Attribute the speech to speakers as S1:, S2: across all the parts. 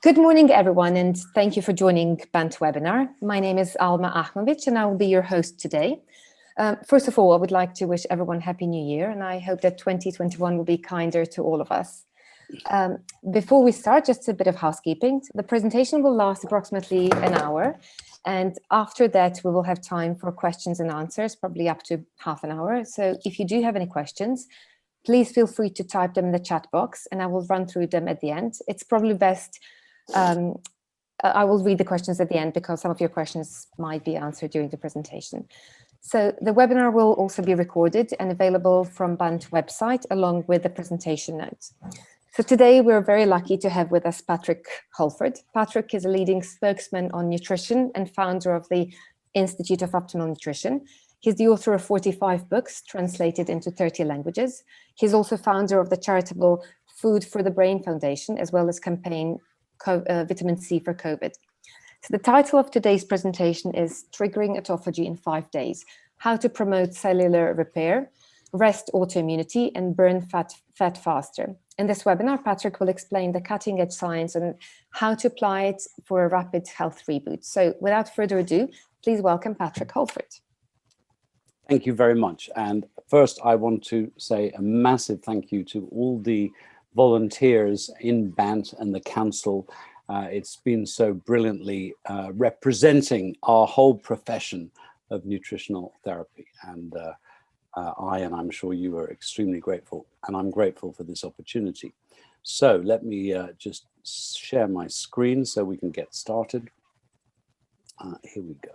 S1: Good morning, everyone, and thank you for joining FBANT webinar. My name is Alma Ahmovic, and I will be your host today. First of all, I would like to wish everyone Happy New Year, and I hope that 2021 will be kinder to all of us. Before we start, just a bit of housekeeping. The presentation will last approximately an hour, and after that, we will have time for questions and answers, probably up to half an hour. So if you do have any questions, please feel free to type them in the chat box, and I will run through them at the end. It's probably best I will read the questions at the end because some of your questions might be answered during the presentation. So the webinar will also be recorded and available from FBANT website along with the presentation notes. So today we're very lucky to have with us Patrick Holford. Patrick is a leading spokesman on nutrition and founder of the Institute of Optimum Nutrition. He's the author of 45 books translated into 30 languages. He's also founder of the charitable Food for the Brain Foundation, as well as campaign Vitamin C for COVID. So the title of today's presentation is Triggering Autophagy in 5 Days, How to Promote Cellular Repair, Rest Autoimmunity, and Burn Fat Faster. In this webinar, Patrick will explain the cutting-edge science and how to apply it for a rapid health reboot. So without further ado, please welcome Patrick Holford.
S2: Thank you very much. And first, I want to say a massive thank you to all the volunteers in FBANT and the council. It's been so brilliantly representing our whole profession of nutritional therapy. And I'm sure you are extremely grateful, and I'm grateful for this opportunity. So let me just share my screen so we can get started. Here we go.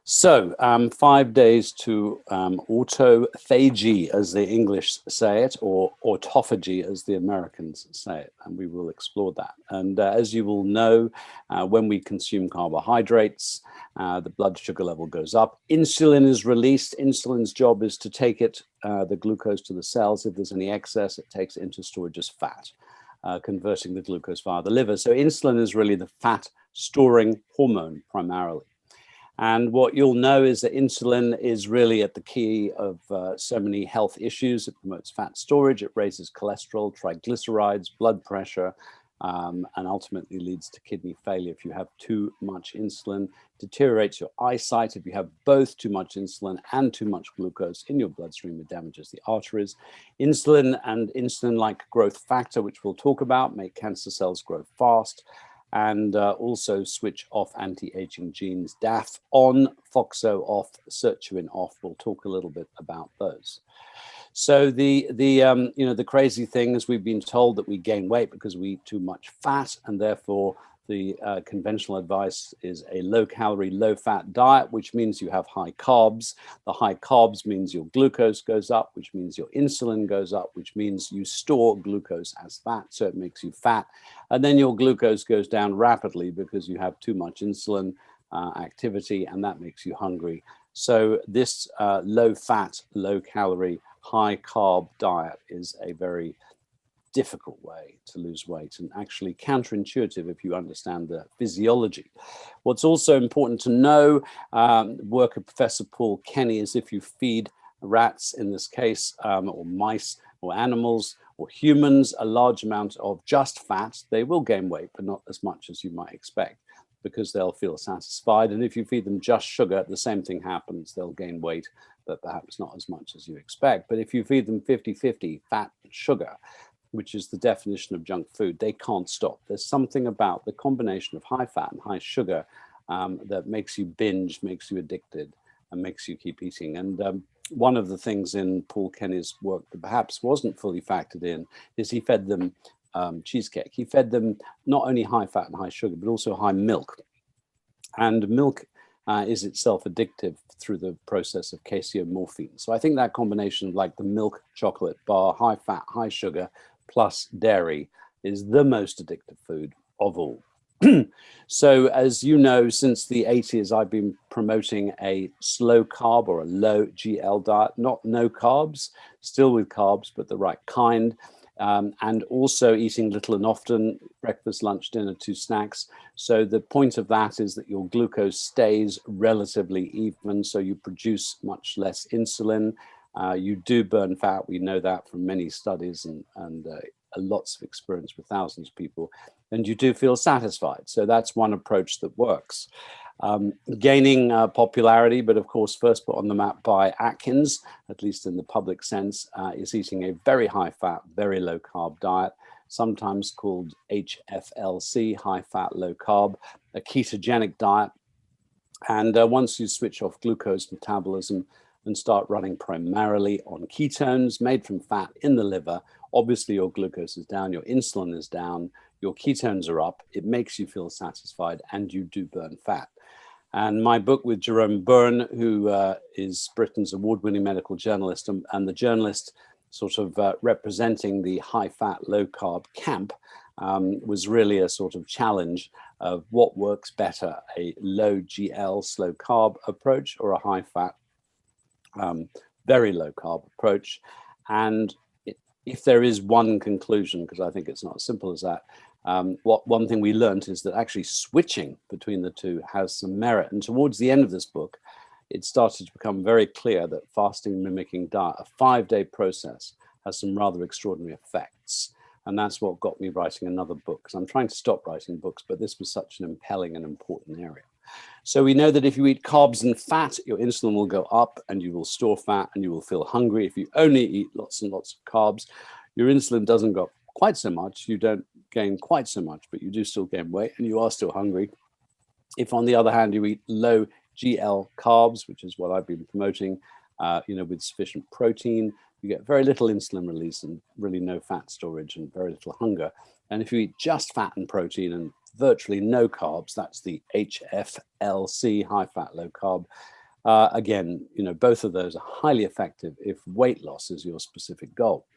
S2: So 5 days to autophagy, as the English say it, or autophagy, as the Americans say it, and we will explore that. And as you will know, when we consume carbohydrates, the blood sugar level goes up. Insulin is released. Insulin's job is to take the glucose to the cells. If there's any excess, it takes it into storage as fat, converting the glucose via the liver. So insulin is really the fat storing hormone primarily. And what you'll know is that insulin is really at the key of so many health issues. It promotes fat storage, it raises cholesterol, triglycerides, blood pressure, and ultimately leads to kidney failure if you have too much insulin. Deteriorates your eyesight if you have both too much insulin and too much glucose in your bloodstream. It damages the arteries. Insulin and insulin-like growth factor, which we'll talk about, make cancer cells grow fast, and also switch off anti-aging genes. DAF on, FOXO off, sirtuin off. We'll talk a little bit about those. So the crazy thing is we've been told that we gain weight because we eat too much fat, and therefore the conventional advice is a low-calorie, low-fat diet, which means you have high carbs. The high carbs means your glucose goes up, which means your insulin goes up, which means you store glucose as fat, so it makes you fat. And then your glucose goes down rapidly because you have too much insulin activity, and that makes you hungry. So this low-fat, low-calorie, high-carb diet is a very difficult way to lose weight, and actually counterintuitive if you understand the physiology. What's also important to know, work of Professor Paul Kenny, is if you feed rats in this case, or mice or animals or humans a large amount of just fat, they will gain weight, but not as much as you might expect, because they'll feel satisfied. And if you feed them just sugar, the same thing happens. They'll gain weight, but perhaps not as much as you expect. But if you feed them 50-50 fat and sugar, which is the definition of junk food, they can't stop. There's something about the combination of high fat and high sugar that makes you binge, makes you addicted, and makes you keep eating. And one of the things in Paul Kenny's work that perhaps wasn't fully factored in is he fed them cheesecake. He fed them not only high fat and high sugar, but also high milk. And milk is itself addictive through the process of caseomorphine. So I think that combination of like the milk chocolate bar, high fat, high sugar, plus dairy is the most addictive food of all. So as you know, since the 80s, I've been promoting a slow carb or a low GL diet, not no carbs, still with carbs, but the right kind. And also eating little and often, breakfast, lunch, dinner, 2 snacks. So the point of that is that your glucose stays relatively even, so you produce much less insulin. You do burn fat. We know that from many studies and lots of experience with thousands of people. and you do feel satisfied. So that's one approach that works. Gaining popularity, but of course first put on the map by Atkins, at least in the public sense, is eating a very high fat, very low carb diet, sometimes called HFLC, high fat, low carb, a ketogenic diet. And once you switch off glucose metabolism and start running primarily on ketones made from fat in the liver, obviously your glucose is down, your insulin is down, your ketones are up, it makes you feel satisfied, and you do burn fat. And my book with Jerome Byrne, who is Britain's award-winning medical journalist and the journalist sort of representing the high-fat, low-carb camp, was really a sort of challenge of what works better, a low GL, slow carb approach, or a high-fat, very low-carb approach. And if there is one conclusion, because I think it's not as simple as that, one thing we learned is that actually switching between the two has some merit. And towards the end of this book, it started to become very clear that fasting mimicking diet, a 5-day process, has some rather extraordinary effects. And that's what got me writing another book, because I'm trying to stop writing books, but this was such an impelling and important area. So we know that if you eat carbs and fat, your insulin will go up and you will store fat and you will feel hungry. If you only eat lots and lots of carbs, your insulin doesn't go up quite so much. You don't gain quite so much, but you do still gain weight and you are still hungry. If, on the other hand, you eat low GL carbs, which is what I've been promoting, with sufficient protein, you get very little insulin release and really no fat storage and very little hunger. And if you eat just fat and protein and virtually no carbs, that's the HFLC, high fat, low carb. Again, both of those are highly effective if weight loss is your specific goal.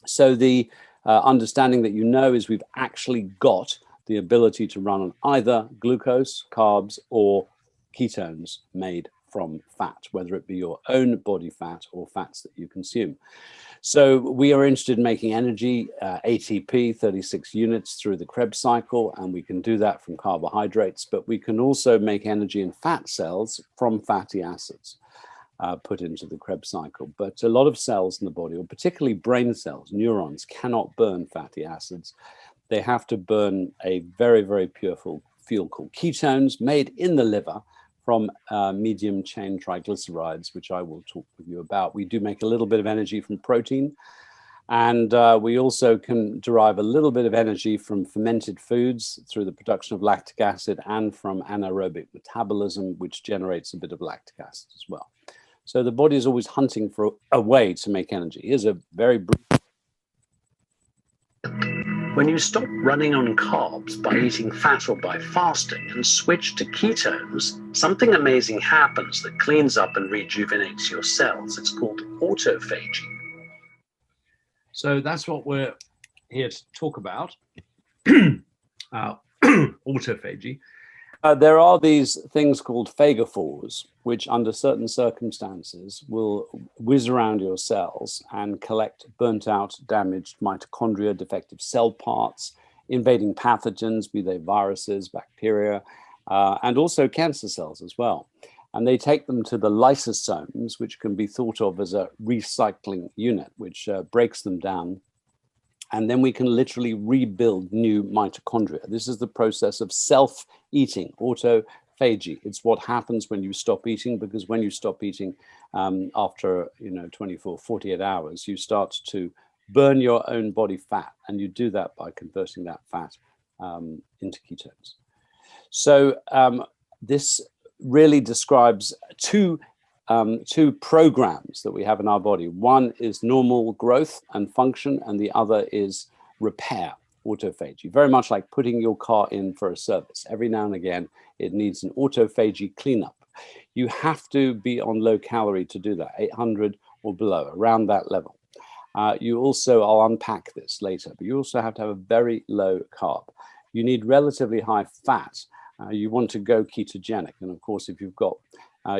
S2: So the understanding that is we've actually got the ability to run on either glucose, carbs, or ketones made from fat, whether it be your own body fat or fats that you consume. So we are interested in making energy, ATP, 36 units through the Krebs cycle, and we can do that from carbohydrates, but we can also make energy in fat cells from fatty acids put into the Krebs cycle. But a lot of cells in the body, or particularly brain cells, neurons, cannot burn fatty acids. They have to burn a very, very pure fuel called ketones made in the liver from medium chain triglycerides, which I will talk with you about. We do make a little bit of energy from protein, and we also can derive a little bit of energy from fermented foods through the production of lactic acid and from anaerobic metabolism, which generates a bit of lactic acid as well. So the body is always hunting for a way to make energy. Here's a very brief.
S3: When you stop running on carbs by eating fat or by fasting and switch to ketones, something amazing happens that cleans up and rejuvenates your cells. It's called autophagy.
S2: So that's what we're here to talk about, autophagy. There are these things called phagophores, which under certain circumstances will whiz around your cells and collect burnt out, damaged mitochondria, defective cell parts, invading pathogens, be they viruses, bacteria, and also cancer cells as well. And they take them to the lysosomes, which can be thought of as a recycling unit, which breaks them down. And then we can literally rebuild new mitochondria. This is the process of self-eating, autophagy. It's what happens when you stop eating, because when you stop eating after 24, 48 hours, you start to burn your own body fat. And you do that by converting that fat into ketones. So this really describes two programs that we have in our body. One is normal growth and function, and the other is repair, autophagy. Very much like putting your car in for a service. Every now and again, it needs an autophagy cleanup. You have to be on low calorie to do that, 800 or below, around that level. You also, I'll unpack this later, but you also have to have a very low carb. You need relatively high fat. You want to go ketogenic. And of course, if you've got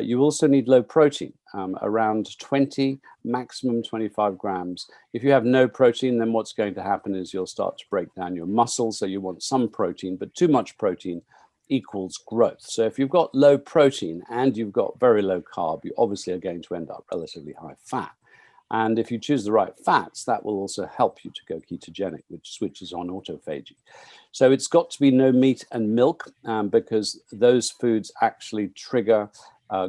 S2: you also need low protein, around 20, maximum 25 grams. If you have no protein, then what's going to happen is you'll start to break down your muscles. So you want some protein, but too much protein equals growth. So if you've got low protein and you've got very low carb, you obviously are going to end up relatively high fat. And if you choose the right fats, that will also help you to go ketogenic, which switches on autophagy. So it's got to be no meat and milk, because those foods actually trigger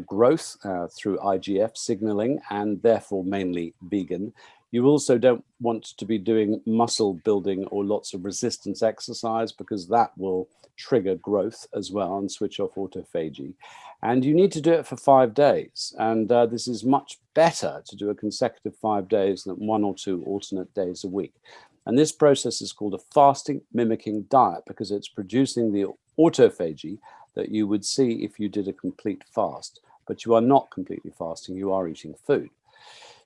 S2: growth through IGF signaling, and therefore mainly vegan. You also don't want to be doing muscle building or lots of resistance exercise, because that will trigger growth as well and switch off autophagy. And you need to do it for 5 days. And this is much better to do a consecutive 5 days than 1 or 2 alternate days a week. And this process is called a fasting mimicking diet, because it's producing the autophagy that you would see if you did a complete fast. But you are not completely fasting, you are eating food.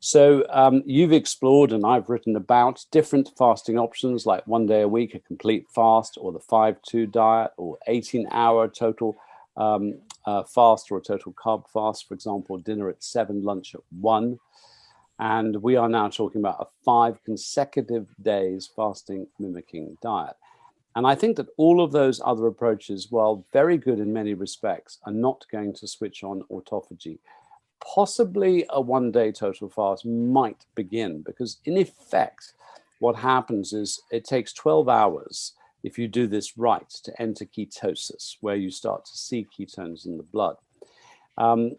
S2: So you've explored, and I've written about different fasting options, like 1 day a week, a complete fast, or the 5-2 diet, or 18-hour total fast, or a total carb fast, for example, dinner at 7, lunch at 1. And we are now talking about a 5 consecutive days fasting mimicking diet. And I think that all of those other approaches, while very good in many respects, are not going to switch on autophagy. Possibly a 1 day total fast might begin, because in effect, what happens is it takes 12 hours, if you do this right, to enter ketosis, where you start to see ketones in the blood.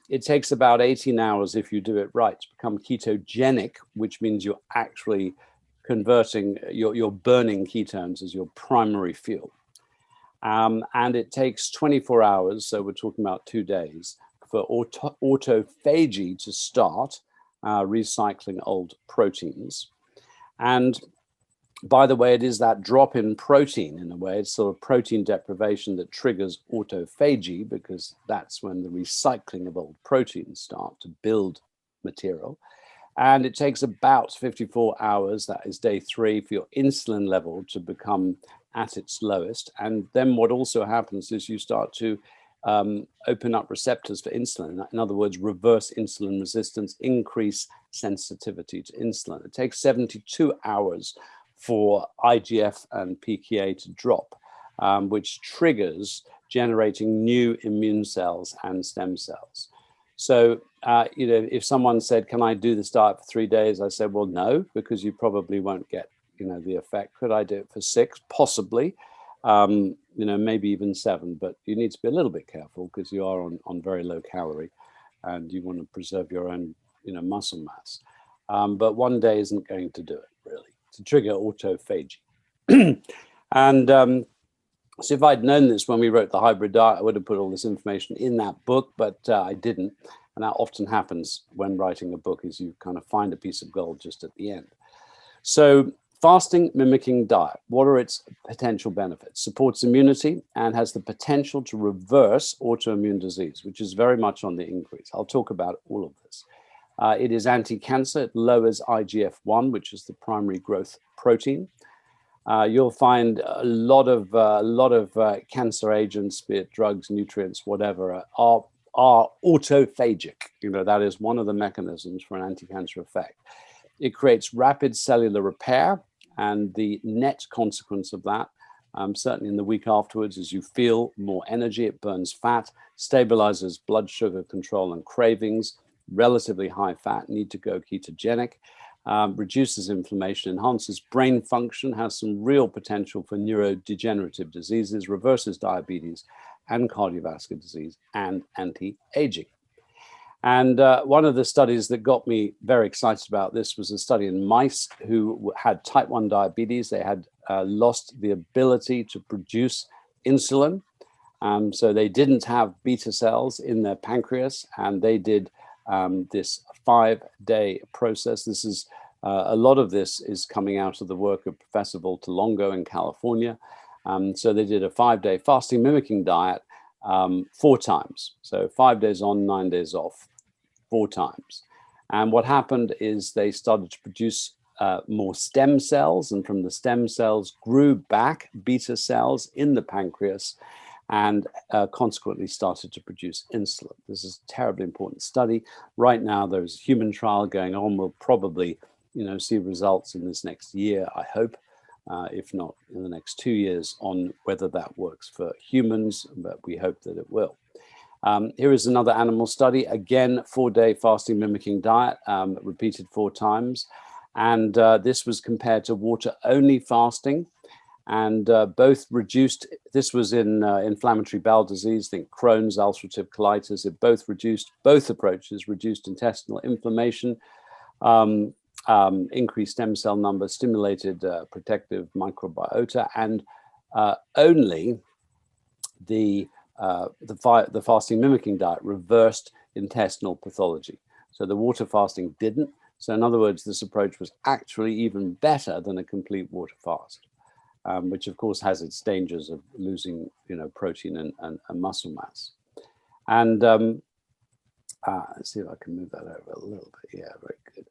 S2: It takes about 18 hours, if you do it right, to become ketogenic, which means you're actually converting, you're burning ketones as your primary fuel. And it takes 24 hours, so we're talking about 2 days, for autophagy to start recycling old proteins. And by the way, it is that drop in protein, in a way, it's sort of protein deprivation that triggers autophagy, because that's when the recycling of old proteins start to build material. And it takes about 54 hours, that is day 3, for your insulin level to become at its lowest. And then what also happens is you start to open up receptors for insulin. In other words, reverse insulin resistance, increase sensitivity to insulin. It takes 72 hours for IGF and pKa to drop, which triggers generating new immune cells and stem cells. So, if someone said, can I do this diet for 3 days? I said, well, no, because you probably won't get, the effect. Could I do it for 6? Possibly. Maybe even 7, but you need to be a little bit careful, because you are on very low calorie and you want to preserve your own, muscle mass. But 1 day isn't going to do it, really, to trigger autophagy. And so if I'd known this when we wrote the hybrid diet, I would have put all this information in that book, but I didn't. And that often happens when writing a book, is you kind of find a piece of gold just at the end. So fasting mimicking diet, what are its potential benefits? Supports immunity and has the potential to reverse autoimmune disease, which is very much on the increase. I'll talk about all of this. It is anti-cancer. It lowers IGF-1, which is the primary growth protein. You'll find a lot of cancer agents, be it drugs, nutrients, whatever, are autophagic. That is one of the mechanisms for an anti-cancer effect. It creates rapid cellular repair, and the net consequence of that, certainly in the week afterwards, is you feel more energy. It burns fat, stabilizes blood sugar control and cravings, relatively high fat, need to go ketogenic, reduces inflammation, enhances brain function, has some real potential for neurodegenerative diseases, reverses diabetes and cardiovascular disease, and anti-aging. And one of the studies that got me very excited about this was a study in mice who had type 1 diabetes. They had lost the ability to produce insulin. So they didn't have beta cells in their pancreas, and they did this 5-day process. This is a lot of this is coming out of the work of Professor Voltalongo in California. So they did a 5-day fasting mimicking diet 4 times. So 5 days on, 9 days off, 4 times. And what happened is they started to produce more stem cells, and from the stem cells grew back beta cells in the pancreas, and consequently started to produce insulin. This is a terribly important study. Right now, there's a human trial going on. We'll probably, see results in this next year, I hope, if not in the next 2 years, on whether that works for humans, but we hope that it will. Here is another animal study, again, 4-day fasting mimicking diet, repeated 4 times. And this was compared to water-only fasting. And both reduced, this was in inflammatory bowel disease, think Crohn's, ulcerative colitis. It both approaches reduced intestinal inflammation, increased stem cell numbers, stimulated protective microbiota, and only the fasting mimicking diet reversed intestinal pathology. So the water fasting didn't. So in other words, this approach was actually even better than a complete water fast, which of course has its dangers of losing, protein and muscle mass. And let's see if I can move that over a little bit. Yeah, very good.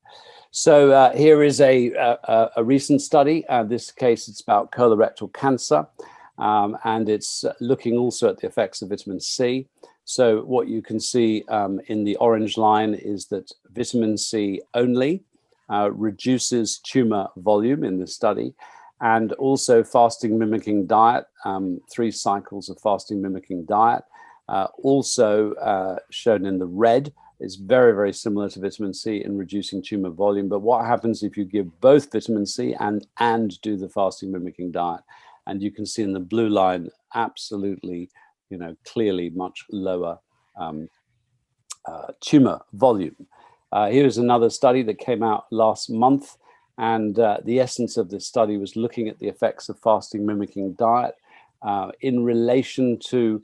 S2: So here is a recent study. This case, it's about colorectal cancer. And it's looking also at the effects of vitamin C. So what you can see in the orange line is that vitamin C only reduces tumor volume in the study, and also fasting mimicking diet, 3 cycles of fasting mimicking diet, also shown in the red, is very, very similar to vitamin C in reducing tumor volume. But what happens if you give both vitamin C and do the fasting mimicking diet? And you can see in the blue line, absolutely, clearly much lower tumor volume. Here's another study that came out last month. And the essence of this study was looking at the effects of fasting mimicking diet in relation to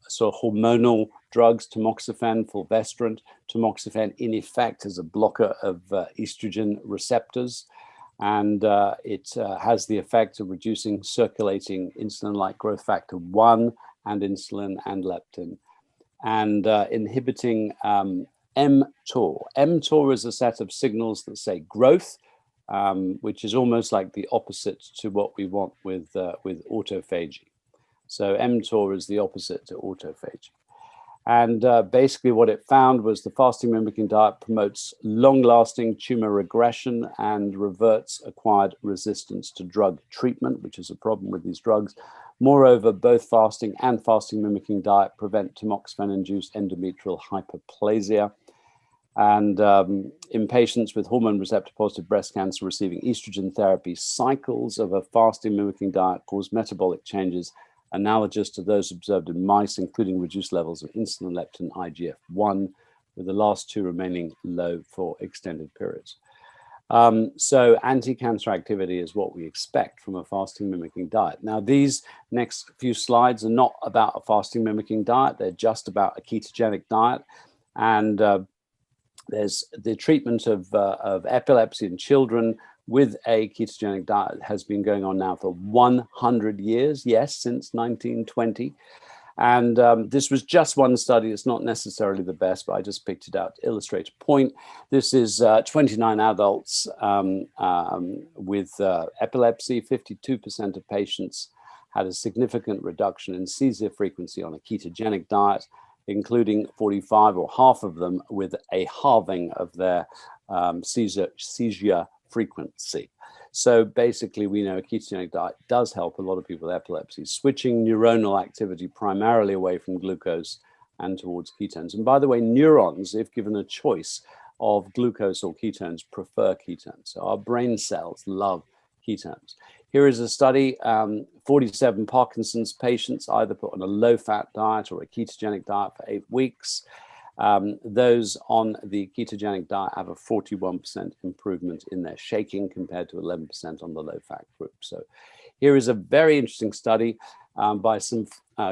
S2: sort of hormonal drugs, tamoxifen, fulvestrant. Tamoxifen, in effect, is a blocker of estrogen receptors. And it has the effect of reducing circulating insulin-like growth factor 1 and insulin and leptin, and inhibiting mTOR. mTOR is a set of signals that say growth, which is almost like the opposite to what we want with autophagy. So mTOR is the opposite to autophagy. And basically what it found was the fasting mimicking diet promotes long-lasting tumor regression and reverts acquired resistance to drug treatment, which is a problem with these drugs. Moreover, both fasting and fasting mimicking diet prevent tamoxifen-induced endometrial hyperplasia. And in patients with hormone receptor positive breast cancer receiving estrogen therapy, cycles of a fasting mimicking diet cause metabolic changes analogous to those observed in mice, including reduced levels of insulin, leptin, IGF-1, with the last 2 remaining low for extended periods. So anti-cancer activity is what we expect from a fasting mimicking diet. Now, these next few slides are not about a fasting mimicking diet. They're just about a ketogenic diet. And there's the treatment of epilepsy in children with a ketogenic diet has been going on now for 100 years, yes, since 1920. And this was just one study. It's not necessarily the best, but I just picked it out to illustrate a point. This is 29 adults with epilepsy. 52% of patients had a significant reduction in seizure frequency on a ketogenic diet, including 45 or half of them with a halving of their seizure frequency. So basically, we know a ketogenic diet does help a lot of people with epilepsy, switching neuronal activity primarily away from glucose and towards ketones. And by the way, neurons, if given a choice of glucose or ketones, prefer ketones. So our brain cells love ketones. Here is a study, 47 Parkinson's patients either put on a low-fat diet or a ketogenic diet for 8 weeks. Those on the ketogenic diet have a 41% improvement in their shaking compared to 11% on the low-fat group. So here is a very interesting study by some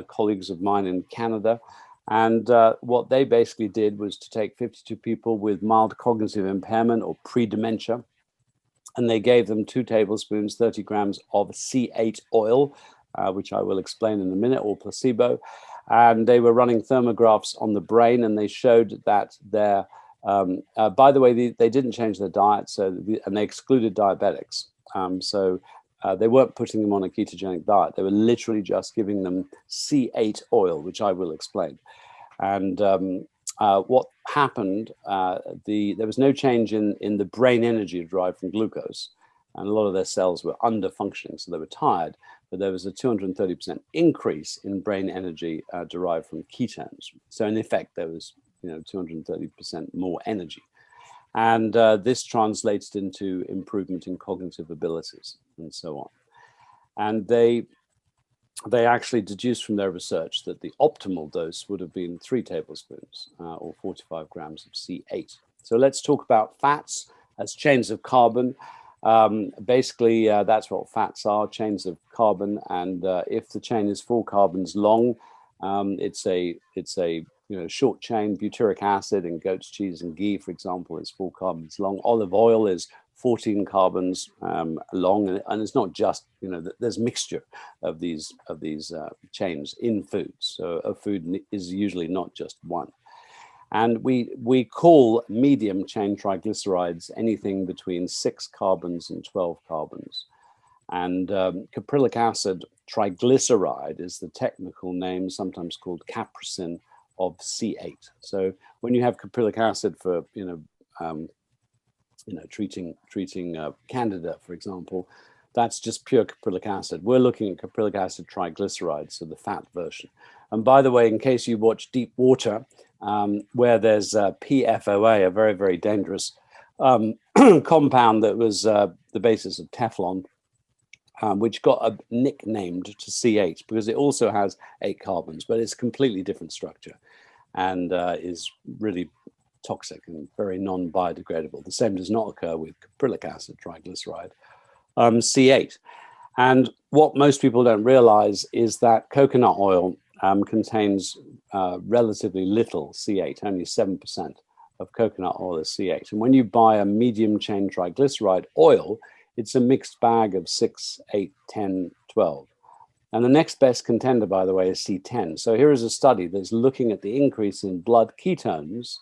S2: colleagues of mine in Canada. And what they basically did was to take 52 people with mild cognitive impairment or pre-dementia, and they gave them 2 tablespoons, 30 grams of C8 oil, which I will explain in a minute, or placebo. And they were running thermographs on the brain, and they showed that their, by the way, they didn't change their diet, and they excluded diabetics. So they weren't putting them on a ketogenic diet. They were literally just giving them C8 oil, which I will explain. And what happened, there was no change in the brain energy derived from glucose, and a lot of their cells were under functioning, so they were tired. but there was a 230% increase in brain energy derived from ketones. So in effect, there was 230% more energy. And this translated into improvement in cognitive abilities and so on. And they actually deduced from their research that the optimal dose would have been 3 tablespoons or 45 grams of C8. So let's talk about fats as chains of carbon. Basically, that's what fats are, chains of carbon. And if the chain is 4 carbons long, it's a short chain. Butyric acid in goat's cheese and ghee, for example, is 4 carbons long. Olive oil is 14 carbons long, and it's not just, there's mixture of these chains in foods. So a food is usually not just one. And we call medium chain triglycerides anything between 6 carbons and 12 carbons. And caprylic acid triglyceride is the technical name, sometimes called capricin of C8. So when you have caprylic acid for treating candida, for example, that's just pure caprylic acid. We're looking at caprylic acid triglycerides, so the fat version. And by the way, in case you watch Deep Water, where there's PFOA, a very, very dangerous compound that was the basis of Teflon, which got nicknamed to C8 because it also has 8 carbons, but it's a completely different structure and is really toxic and very non-biodegradable. The same does not occur with caprylic acid triglyceride, C8. And what most people don't realize is that coconut oil contains relatively little C8, only 7% of coconut oil is C8. And when you buy a medium chain triglyceride oil, it's a mixed bag of 6, 8, 10, 12. And the next best contender, by the way, is C10. So here is a study that's looking at the increase in blood ketones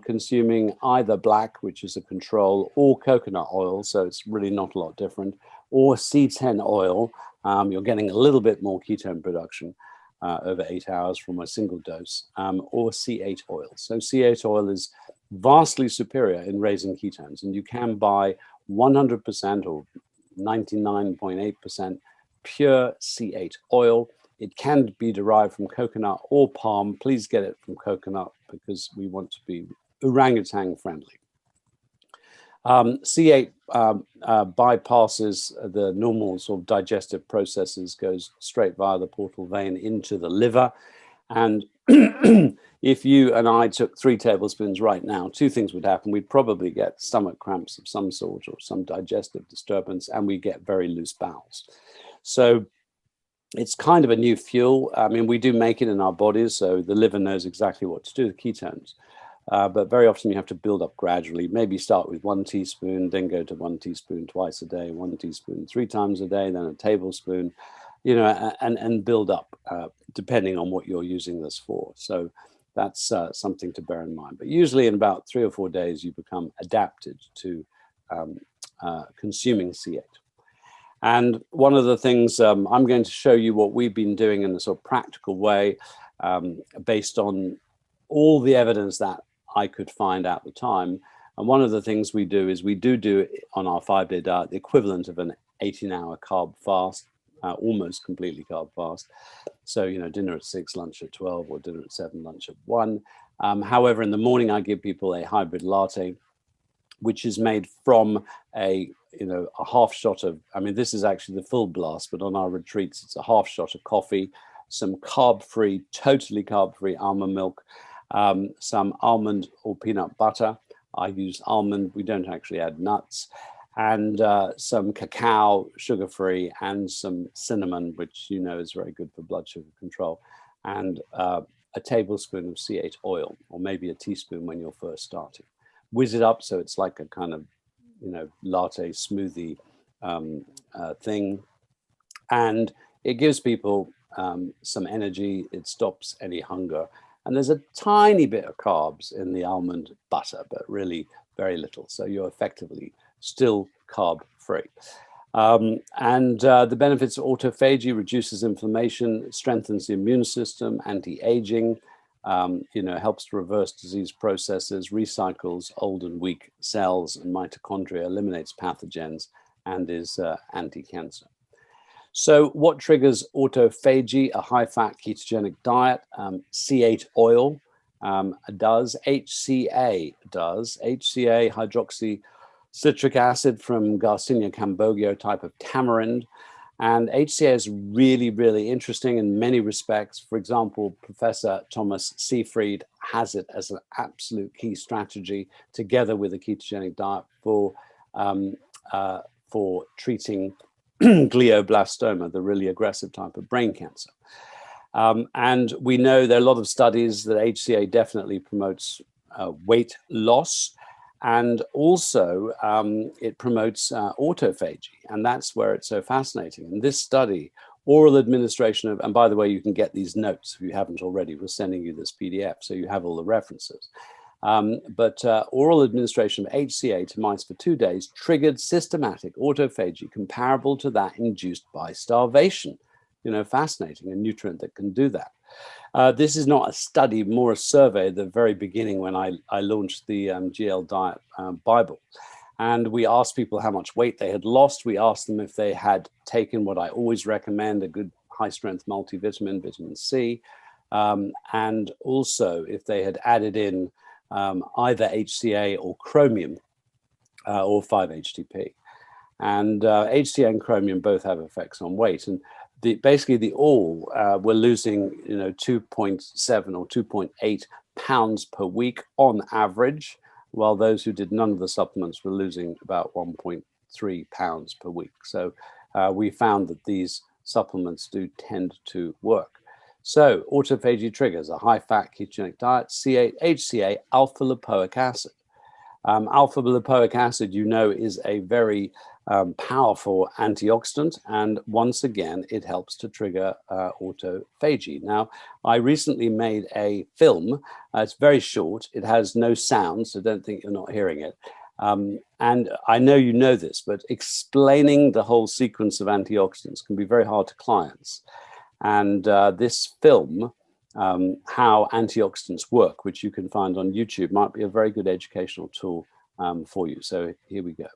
S2: consuming either black, which is a control, or coconut oil, so it's really not a lot different, or C10 oil. You're getting a little bit more ketone production over 8 hours from a single dose, or C8 oil. So C8 oil is vastly superior in raising ketones, and you can buy 100% or 99.8% pure C8 oil. It can be derived from coconut or palm. Please get it from coconut because we want to be orangutan friendly. C8 bypasses the normal sort of digestive processes, goes straight via the portal vein into the liver. And if you and I took 3 tablespoons right now, 2 things would happen. We'd probably get stomach cramps of some sort or some digestive disturbance, and we get very loose bowels. So it's kind of a new fuel. I mean, we do make it in our bodies, so the liver knows exactly what to do with ketones. But very often you have to build up gradually. Maybe start with 1 teaspoon, then go to 1 teaspoon twice a day, 1 teaspoon 3 times a day, then a tablespoon, and build up depending on what you're using this for. So that's something to bear in mind. But usually in about 3 or 4 days, you become adapted to consuming C8. And one of the things I'm going to show you what we've been doing in a sort of practical way based on all the evidence that I could find at the time. And one of the things we do is we do on our 5-day diet the equivalent of an 18-hour carb fast, almost completely carb fast. So, dinner at 6, lunch at 12, or dinner at 7, lunch at 1. However, in the morning, I give people a hybrid latte, which is made from a half shot of, this is actually the full blast, but on our retreats, it's a half shot of coffee, some carb-free, totally carb-free almond milk, some almond or peanut butter. I use almond. We don't actually add nuts. And some cacao, sugar-free, and some cinnamon, which is very good for blood sugar control, and a tablespoon of C8 oil, or maybe a teaspoon when you're first starting. Whiz it up so it's like a kind of, latte smoothie thing. And it gives people some energy. It stops any hunger. And there's a tiny bit of carbs in the almond butter, but really very little. So you're effectively still carb free. The benefits of autophagy: reduces inflammation, strengthens the immune system, anti-aging, helps to reverse disease processes, recycles old and weak cells and mitochondria, eliminates pathogens, and is anti-cancer. So what triggers autophagy? A high-fat ketogenic diet, C8 oil does, HCA does, HCA, hydroxycitric acid from Garcinia cambogia type of tamarind. And HCA is really, really interesting in many respects. For example, Professor Thomas Seyfried has it as an absolute key strategy together with a ketogenic diet for treating glioblastoma, the really aggressive type of brain cancer. And we know there are a lot of studies that HCA definitely promotes weight loss, and also it promotes autophagy, and that's where it's so fascinating. In this study, oral administration of, and by the way, you can get these notes if you haven't already, we're sending you this PDF, so you have all the references. But oral administration of HCA to mice for 2 days triggered systematic autophagy comparable to that induced by starvation. You know, fascinating, a nutrient that can do that. This is not a study, more a survey at the very beginning when I launched the GL Diet Bible. And we asked people how much weight they had lost. We asked them if they had taken what I always recommend, a good high-strength multivitamin, vitamin C, and also if they had added in either HCA or chromium or 5-HTP. And HCA and chromium both have effects on weight. And basically the all were losing, 2.7 or 2.8 pounds per week on average, while those who did none of the supplements were losing about 1.3 pounds per week. So we found that these supplements do tend to work. So autophagy triggers a high-fat ketogenic diet, C8, HCA, alpha-lipoic acid. Alpha-lipoic acid, is a very powerful antioxidant, and once again, it helps to trigger autophagy. Now, I recently made a film. It's very short. It has no sound, so don't think you're not hearing it. And I know you know this, but explaining the whole sequence of antioxidants can be very hard to clients. And this film, how antioxidants work, which you can find on YouTube, might be a very good educational tool for you. So here we go.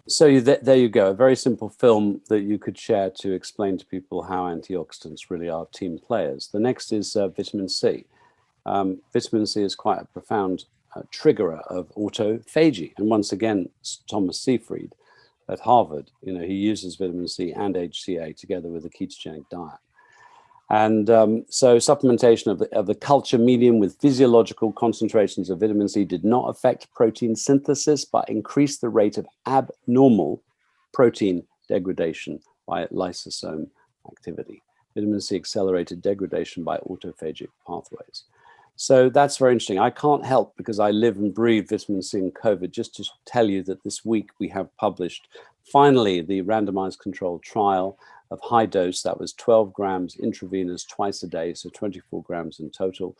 S2: So there you go, a very simple film that you could share to explain to people how antioxidants really are team players. The next is vitamin C. Vitamin C is quite a profound triggerer of autophagy. And once again, Thomas Seyfried at Harvard, he uses vitamin C and HCA together with a ketogenic diet. And so supplementation of the culture medium with physiological concentrations of vitamin C did not affect protein synthesis, but increased the rate of abnormal protein degradation by lysosome activity. Vitamin C accelerated degradation by autophagic pathways. So that's very interesting. I can't help, because I live and breathe vitamin C and COVID, just to tell you that this week we have published finally the randomized controlled trial of high dose. That was 12 grams intravenous twice a day, so 24 grams in total.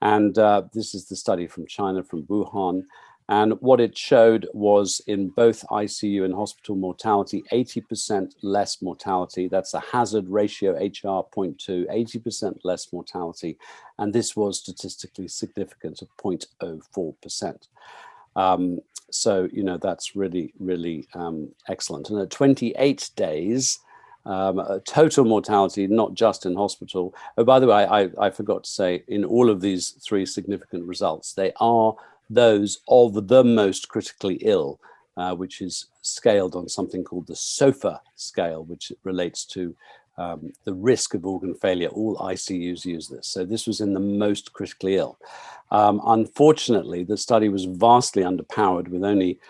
S2: And this is the study from China, from Wuhan. And what it showed was in both ICU and hospital mortality, 80% less mortality. That's a hazard ratio, HR 0.2, 80% less mortality. And this was statistically significant of 0.04%. So, that's really, really excellent. And at 28 days, total mortality, not just in hospital. Oh, by the way, I forgot to say, in all of these three significant results, they are those of the most critically ill, which is scaled on something called the SOFA scale, which relates to the risk of organ failure. All ICUs use this. So this was in the most critically ill. Unfortunately, the study was vastly underpowered with only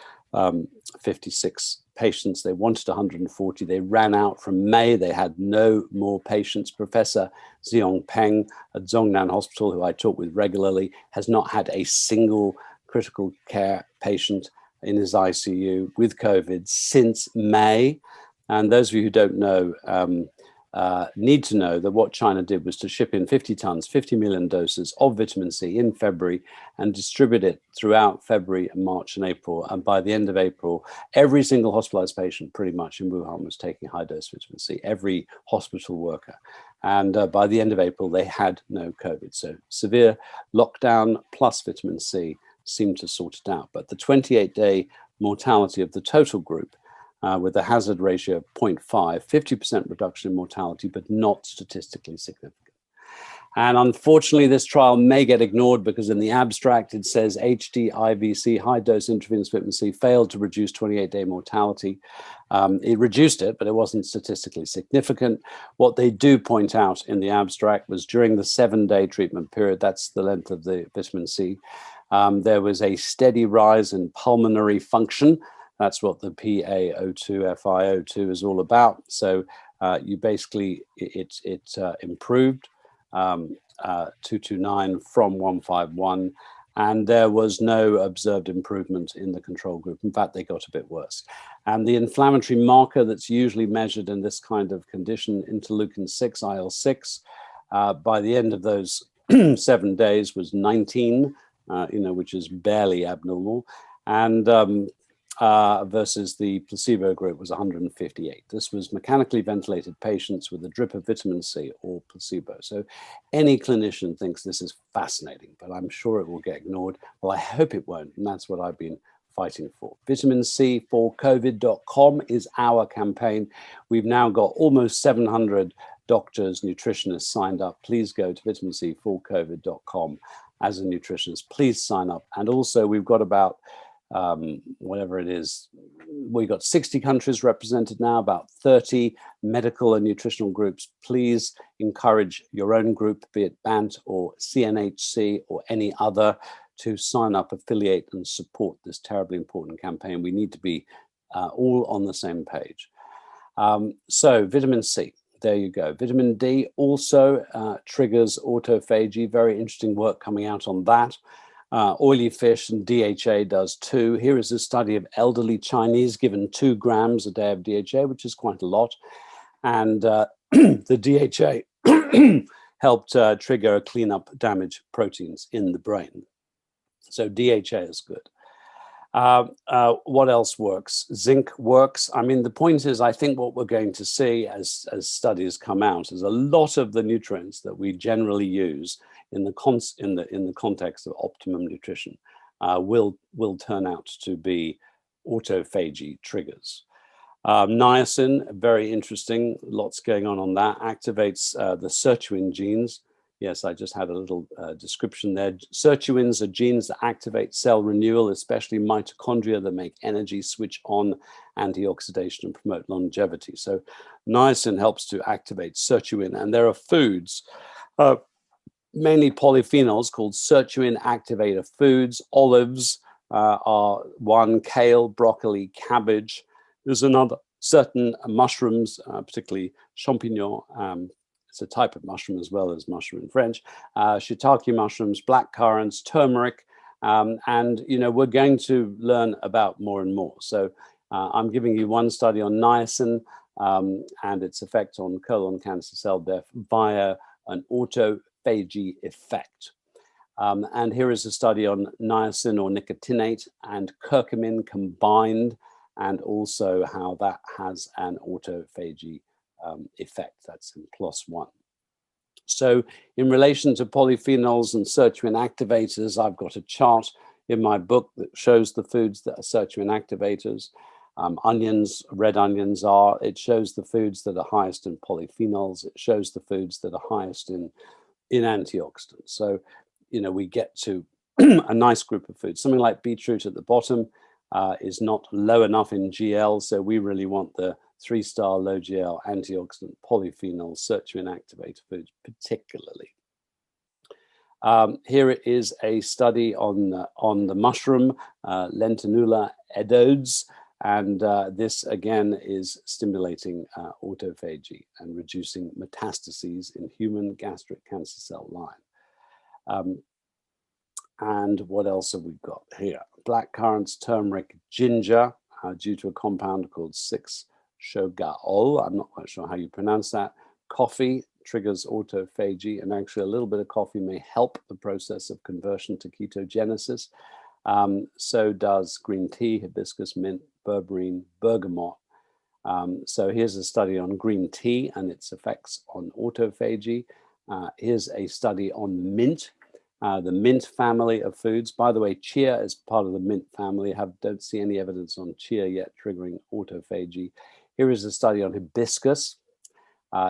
S2: 56 patients. They wanted 140. They ran out from May. They had no more patients. Professor Xiong Peng at Zhongnan Hospital, who I talk with regularly, has not had a single critical care patient in his ICU with COVID since May. And those of you who don't know need to know that what China did was to ship in 50 tons, 50 million doses of vitamin C in February and distribute it throughout February, March and April. And by the end of April, every single hospitalized patient pretty much in Wuhan was taking high dose vitamin C, every hospital worker. And by the end of April, they had no COVID. So severe lockdown plus vitamin C seemed to sort it out. But the 28-day mortality of the total group with a hazard ratio of 0.5, 50% reduction in mortality, but not statistically significant. And unfortunately, this trial may get ignored because in the abstract, it says HDIVC, high dose intravenous vitamin C, failed to reduce 28-day mortality. It reduced it, but it wasn't statistically significant. What they do point out in the abstract was during the 7-day treatment period, that's the length of the vitamin C, there was a steady rise in pulmonary function. That's what the PaO2, FiO2 is all about. So you basically, it improved 229 from 151, and there was no observed improvement in the control group. In fact, they got a bit worse. And the inflammatory marker that's usually measured in this kind of condition, interleukin-6, IL-6, by the end of those 7 days was 19, which is barely abnormal. And versus the placebo group was 158. This was mechanically ventilated patients with a drip of vitamin C or placebo. So any clinician thinks this is fascinating, but I'm sure it will get ignored. Well, I hope it won't, and that's what I've been fighting for. Vitamin C for COVID.com is our campaign. We've now got almost 700 doctors, nutritionists signed up. Please go to vitamin C for COVID.com as a nutritionist. Please sign up. And also we've got about whatever it is, we've got 60 countries represented now, about 30 medical and nutritional groups. Please encourage your own group, be it BANT or CNHC or any other, to sign up, affiliate and support this terribly important campaign. We need to be all on the same page. So vitamin C, there you go. Vitamin D also triggers autophagy. Very interesting work coming out on that. Oily fish and DHA does too. Here is a study of elderly Chinese given 2 grams a day of DHA, which is quite a lot. And the DHA helped trigger clean up damaged proteins in the brain. So DHA is good. What else works? Zinc works. I mean, the point is, I think what we're going to see as studies come out is a lot of the nutrients that we generally use in the context of optimum nutrition will turn out to be autophagy triggers. Niacin, very interesting, lots going on that, activates the sirtuin genes. Yes, I just had a little description there. Sirtuins are genes that activate cell renewal, especially mitochondria that make energy, switch on antioxidation and promote longevity. So niacin helps to activate sirtuin, and there are foods, mainly polyphenols, called sirtuin activator foods. Olives are one, kale, broccoli, cabbage. There's another, certain mushrooms, particularly champignon. It's a type of mushroom as well as mushroom in French. Shiitake mushrooms, black currants, turmeric, and we're going to learn about more and more. So I'm giving you one study on niacin and its effect on colon cancer cell death via an autophagy effect. And here is a study on niacin or nicotinate and curcumin combined, and also how that has an autophagy effect. That's in +1. So in relation to polyphenols and sirtuin activators, I've got a chart in my book that shows the foods that are sirtuin activators. Onions, red onions are. It shows the foods that are highest in polyphenols. It shows the foods that are highest in antioxidants. So, we get to a nice group of foods. Something like beetroot at the bottom is not low enough in GL. So we really want the 3-star low GL antioxidant polyphenol sirtuin activator foods particularly. Here is a study on the mushroom, Lentinula edodes, and this again is stimulating autophagy and reducing metastases in human gastric cancer cell line. And what else have we got here? Black currants, turmeric, ginger, due to a compound called 6-shogaol. I'm not quite sure how you pronounce that. Coffee triggers autophagy, and actually a little bit of coffee may help the process of conversion to ketogenesis. So does green tea, hibiscus, mint, berberine, bergamot. So here's a study on green tea and its effects on autophagy. Here's a study on mint, the mint family of foods. By the way, chia is part of the mint family. Don't see any evidence on chia yet triggering autophagy. Here is a study on hibiscus.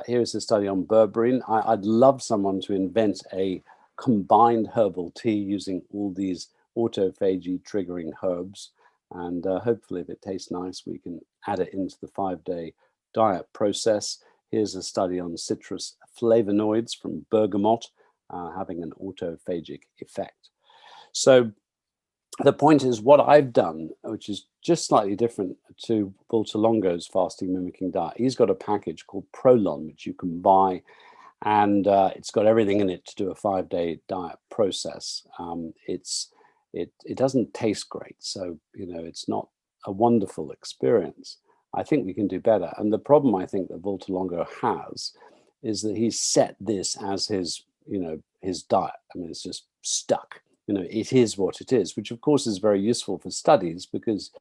S2: Here is a study on berberine. I'd love someone to invent a combined herbal tea using all these autophagy triggering herbs. And hopefully if it tastes nice, we can add it into the 5-day diet process. Here's a study on citrus flavonoids from bergamot having an autophagic effect. So the point is, what I've done, which is just slightly different to Walter Longo's fasting mimicking diet, he's got a package called Prolon, which you can buy, and it's got everything in it to do a 5-day diet process. It doesn't taste great, so it's not a wonderful experience. I think we can do better. And the problem I think that Walter Longo has is that he's set this as his diet. I mean, it's just stuck. It is what it is, which of course is very useful for studies because,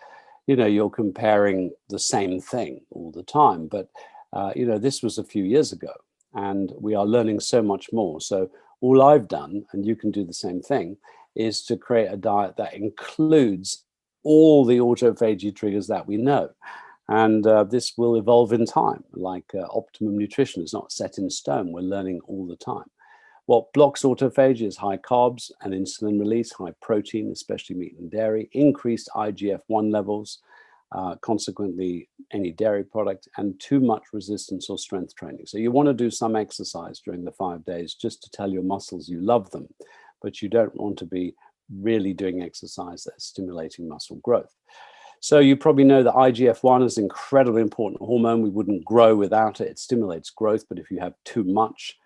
S2: you're comparing the same thing all the time. But, this was a few years ago and we are learning so much more. So all I've done, and you can do the same thing, is to create a diet that includes all the autophagy triggers that we know. And this will evolve in time, like Optimum Nutrition is not set in stone. We're learning all the time. What blocks autophagy is high carbs and insulin release, high protein, especially meat and dairy, increased IGF-1 levels, consequently any dairy product, and too much resistance or strength training. So you want to do some exercise during the 5 days just to tell your muscles you love them, but you don't want to be really doing exercise that's stimulating muscle growth. So you probably know that IGF-1 is an incredibly important hormone. We wouldn't grow without it. It stimulates growth, but if you have too much,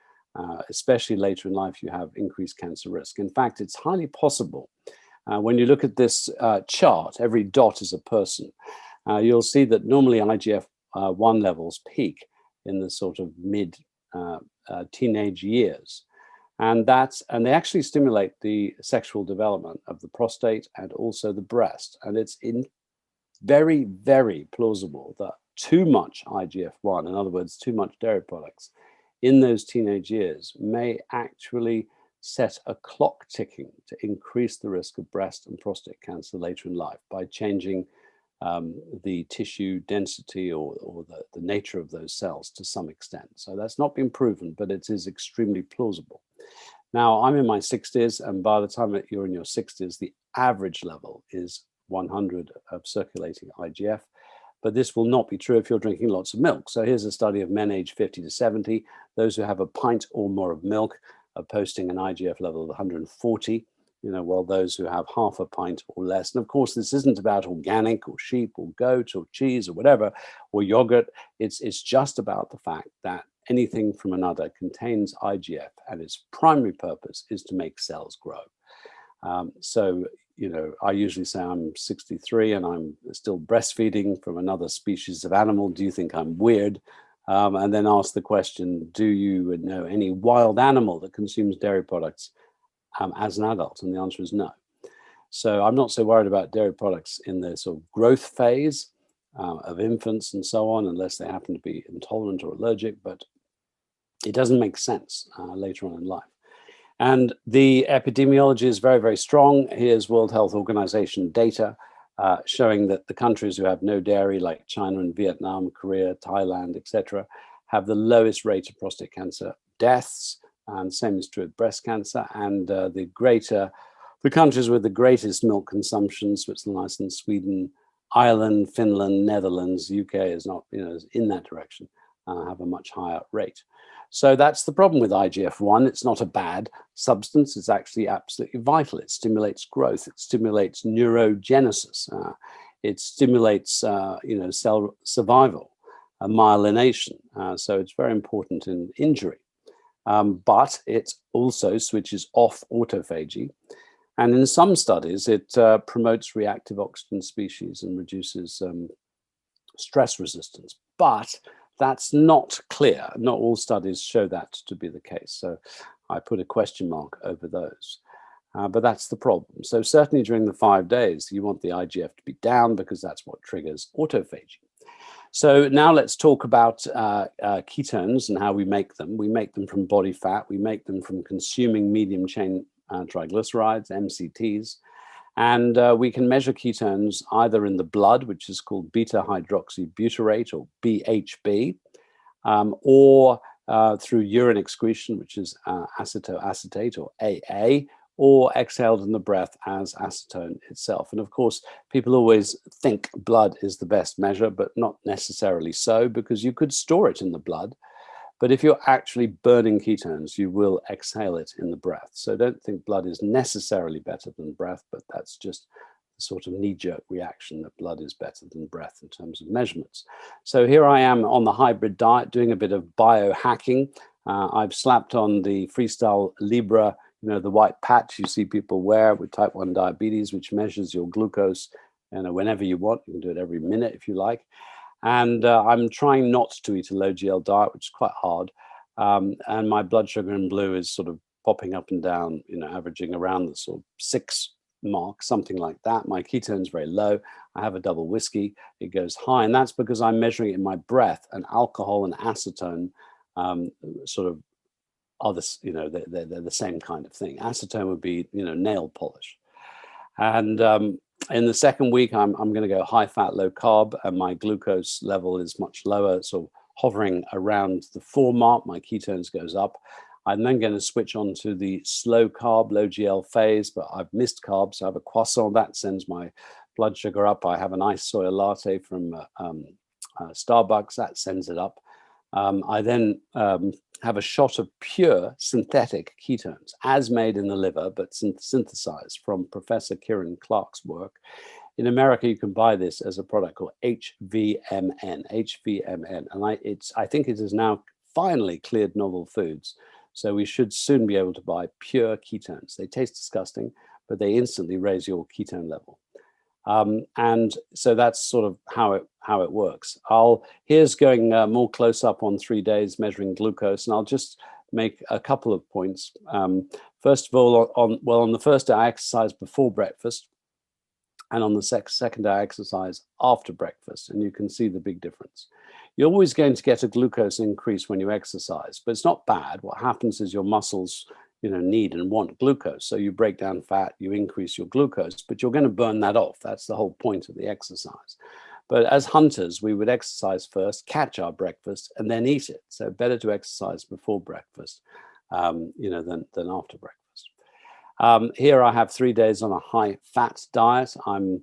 S2: especially later in life, you have increased cancer risk. In fact, it's highly possible. When you look at this chart, every dot is a person. You'll see that normally IGF-1 levels peak in the sort of mid teenage years. And they actually stimulate the sexual development of the prostate and also the breast. And it's very, very plausible that too much IGF-1, in other words, too much dairy products, in those teenage years may actually set a clock ticking to increase the risk of breast and prostate cancer later in life by changing the tissue density or the nature of those cells to some extent. So that's not been proven, but it is extremely plausible. Now, I'm in my 60s, and by the time that you're in your 60s, the average level is 100 of circulating IGF. But this will not be true if you're drinking lots of milk. So here's a study of men aged 50 to 70. Those who have a pint or more of milk are posting an IGF level of 140, while those who have half a pint or less. And of course, this isn't about organic or sheep or goat or cheese or whatever, or yogurt. It's just about the fact that anything from an udder contains IGF, and its primary purpose is to make cells grow. I usually say I'm 63 and I'm still breastfeeding from another species of animal. Do you think I'm weird? And then ask the question, do you know any wild animal that consumes dairy products as an adult? And the answer is no. So I'm not so worried about dairy products in the sort of growth phase of infants and so on, unless they happen to be intolerant or allergic, but it doesn't make sense later on in life. And the epidemiology is very, very strong. Here's World Health Organization data showing that the countries who have no dairy, like China and Vietnam, Korea, Thailand, etc., have the lowest rate of prostate cancer deaths. And same is true of breast cancer. And the greater The countries with the greatest milk consumption, Switzerland, Iceland, Sweden, Ireland, Finland, Netherlands, UK is not, is in that direction, have a much higher rate. So that's the problem with IGF-1. It's not a bad substance. It's actually absolutely vital. It stimulates growth. It stimulates neurogenesis. It stimulates, cell survival, myelination. So it's very important in injury. But it also switches off autophagy. And in some studies, it promotes reactive oxygen species and reduces stress resistance. But that's not clear. Not all studies show that to be the case. So I put a question mark over those. But that's the problem. So certainly during the 5 days, you want the IGF to be down because that's what triggers autophagy. So now let's talk about ketones and how we make them. We make them from body fat. We make them from consuming medium chain triglycerides, MCTs. And we can measure ketones either in the blood, which is called beta hydroxybutyrate or BHB, or through urine excretion, which is acetoacetate or AA, or exhaled in the breath as acetone itself. And of course, people always think blood is the best measure, but not necessarily so, because you could store it in the blood. But if you're actually burning ketones, you will exhale it in the breath. So don't think blood is necessarily better than breath, but that's just the sort of knee-jerk reaction that blood is better than breath in terms of measurements. So here I am on the hybrid diet, doing a bit of biohacking. I've slapped on the Freestyle Libre, the white patch you see people wear with type 1 diabetes, which measures your glucose whenever you want. You can do it every minute if you like. And I'm trying not to eat a low GL diet, which is quite hard. And my blood sugar in blue is sort of popping up and down, averaging around the sort of 6 mark, something like that. My ketone's very low. I have a double whiskey. It goes high. And that's because I'm measuring it in my breath, and alcohol and acetone sort of are they're the same kind of thing. Acetone would be, nail polish. And in the second week, I'm going to go high fat, low carb, and my glucose level is much lower, so hovering around the 4 mark. My ketones goes up. I'm then going to switch on to the slow carb, low GL phase, but I've missed carbs. So I have a croissant that sends my blood sugar up. I have an iced soy latte from Starbucks that sends it up. I then have a shot of pure synthetic ketones, as made in the liver, but synthesized from Professor Kieran Clark's work. In America, you can buy this as a product called HVMN. And I think it is now finally cleared novel foods. So we should soon be able to buy pure ketones. They taste disgusting, but they instantly raise your ketone level. And so that's sort of how it works. Here's going more close up on 3 days measuring glucose, and I'll just make a couple of points. First of all, on the first day I exercise before breakfast, and on the second day I exercise after breakfast, and you can see the big difference. You're always going to get a glucose increase when you exercise, but it's not bad. What happens is your muscles need and want glucose. So you break down fat, you increase your glucose, but you're going to burn that off. That's the whole point of the exercise. But as hunters, we would exercise first, catch our breakfast, and then eat it. So better to exercise before breakfast, than after breakfast. Here I have 3 days on a high fat diet. I'm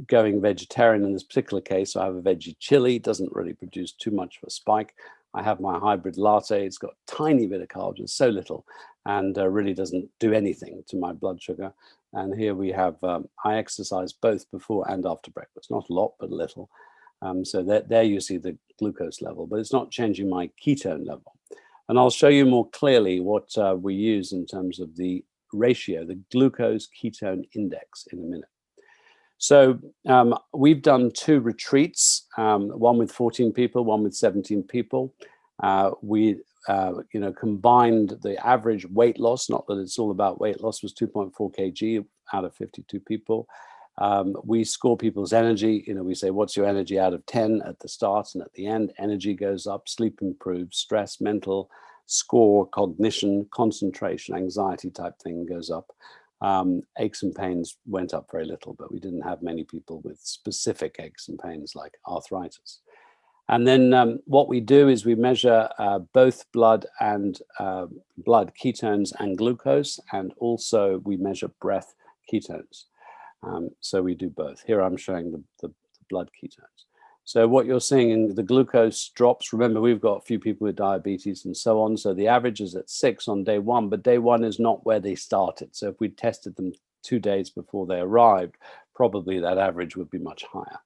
S2: going vegetarian in this particular case. So I have a veggie chili. It doesn't really produce too much of a spike. I have my hybrid latte. It's got a tiny bit of carbs, it's so little, and really doesn't do anything to my blood sugar. And here we have, I exercise both before and after breakfast, not a lot, but a little. So there you see the glucose level, but it's not changing my ketone level. And I'll show you more clearly what we use in terms of the ratio, the glucose ketone index, in a minute. So we've done 2 retreats, one with 14 people, one with 17 people. We combined the average weight loss, not that it's all about weight loss, was 2.4 kg out of 52 people. We score people's energy. We say, what's your energy out of 10 at the start and at the end? Energy goes up, sleep improves, stress, mental score, cognition, concentration, anxiety type thing goes up. Aches and pains went up very little, but we didn't have many people with specific aches and pains like arthritis. And then what we do is we measure both blood and blood ketones and glucose, and also we measure breath ketones. So we do both. Here I'm showing the blood ketones. So what you're seeing in the glucose drops. Remember, we've got a few people with diabetes and so on. So the average is at 6 on day 1, but day 1 is not where they started. So if we tested them 2 days before they arrived, probably that average would be much higher.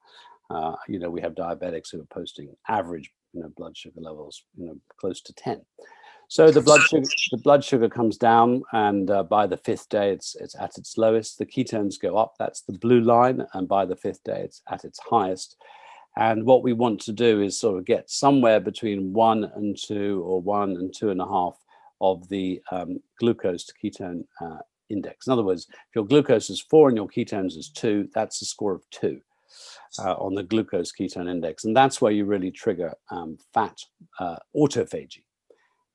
S2: We have diabetics who are posting average, blood sugar levels, close to 10. So the blood sugar comes down, and by the 5th day, it's at its lowest. The ketones go up. That's the blue line, and by the 5th day, it's at its highest. And what we want to do is sort of get somewhere between 1 and 2, or 1 and 2.5 of the glucose to ketone index. In other words, if your glucose is 4 and your ketones is 2, that's a score of 2 on the glucose ketone index. And that's where you really trigger fat autophagy.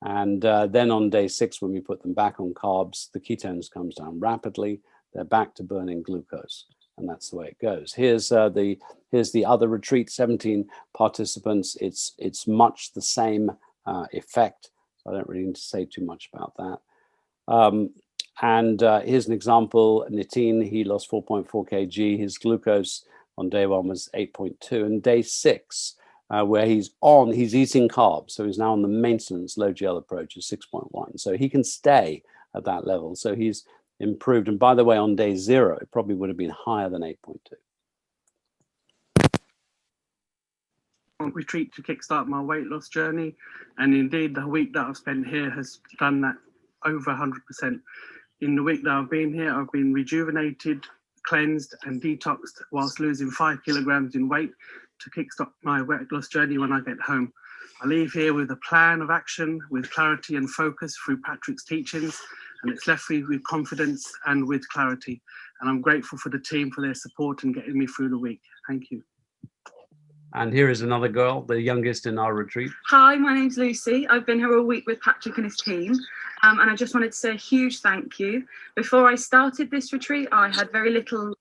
S2: And then on day 6, when we put them back on carbs, the ketones comes down rapidly. They're back to burning glucose. And that's the way it goes. Here's the other retreat, 17 participants. It's much the same effect. So I don't really need to say too much about that. And here's an example. Nitin, he lost 4.4 kg. His glucose on day 1 was 8.2. And day 6, where he's eating carbs. So he's now on the maintenance low GL approach, is 6.1. So he can stay at that level. So he's improved. And by the way, on day 0, it probably would have been higher than 8.2.
S4: Retreat to kickstart my weight loss journey, and indeed the week that I've spent here has done that over 100%. In the week that I've been here, I've been rejuvenated, cleansed and detoxed whilst losing 5 kilograms in weight to kickstart my weight loss journey when I get home. I leave here with a plan of action, with clarity and focus through Patrick's teachings, and it's left me with confidence and with clarity. And I'm grateful for the team for their support and getting me through the week. Thank you.
S2: And here is another girl, the youngest in our retreat.
S5: Hi, my name's Lucy. I've been here all week with Patrick and his team. And I just wanted to say a huge thank you. Before I started this retreat, I had very little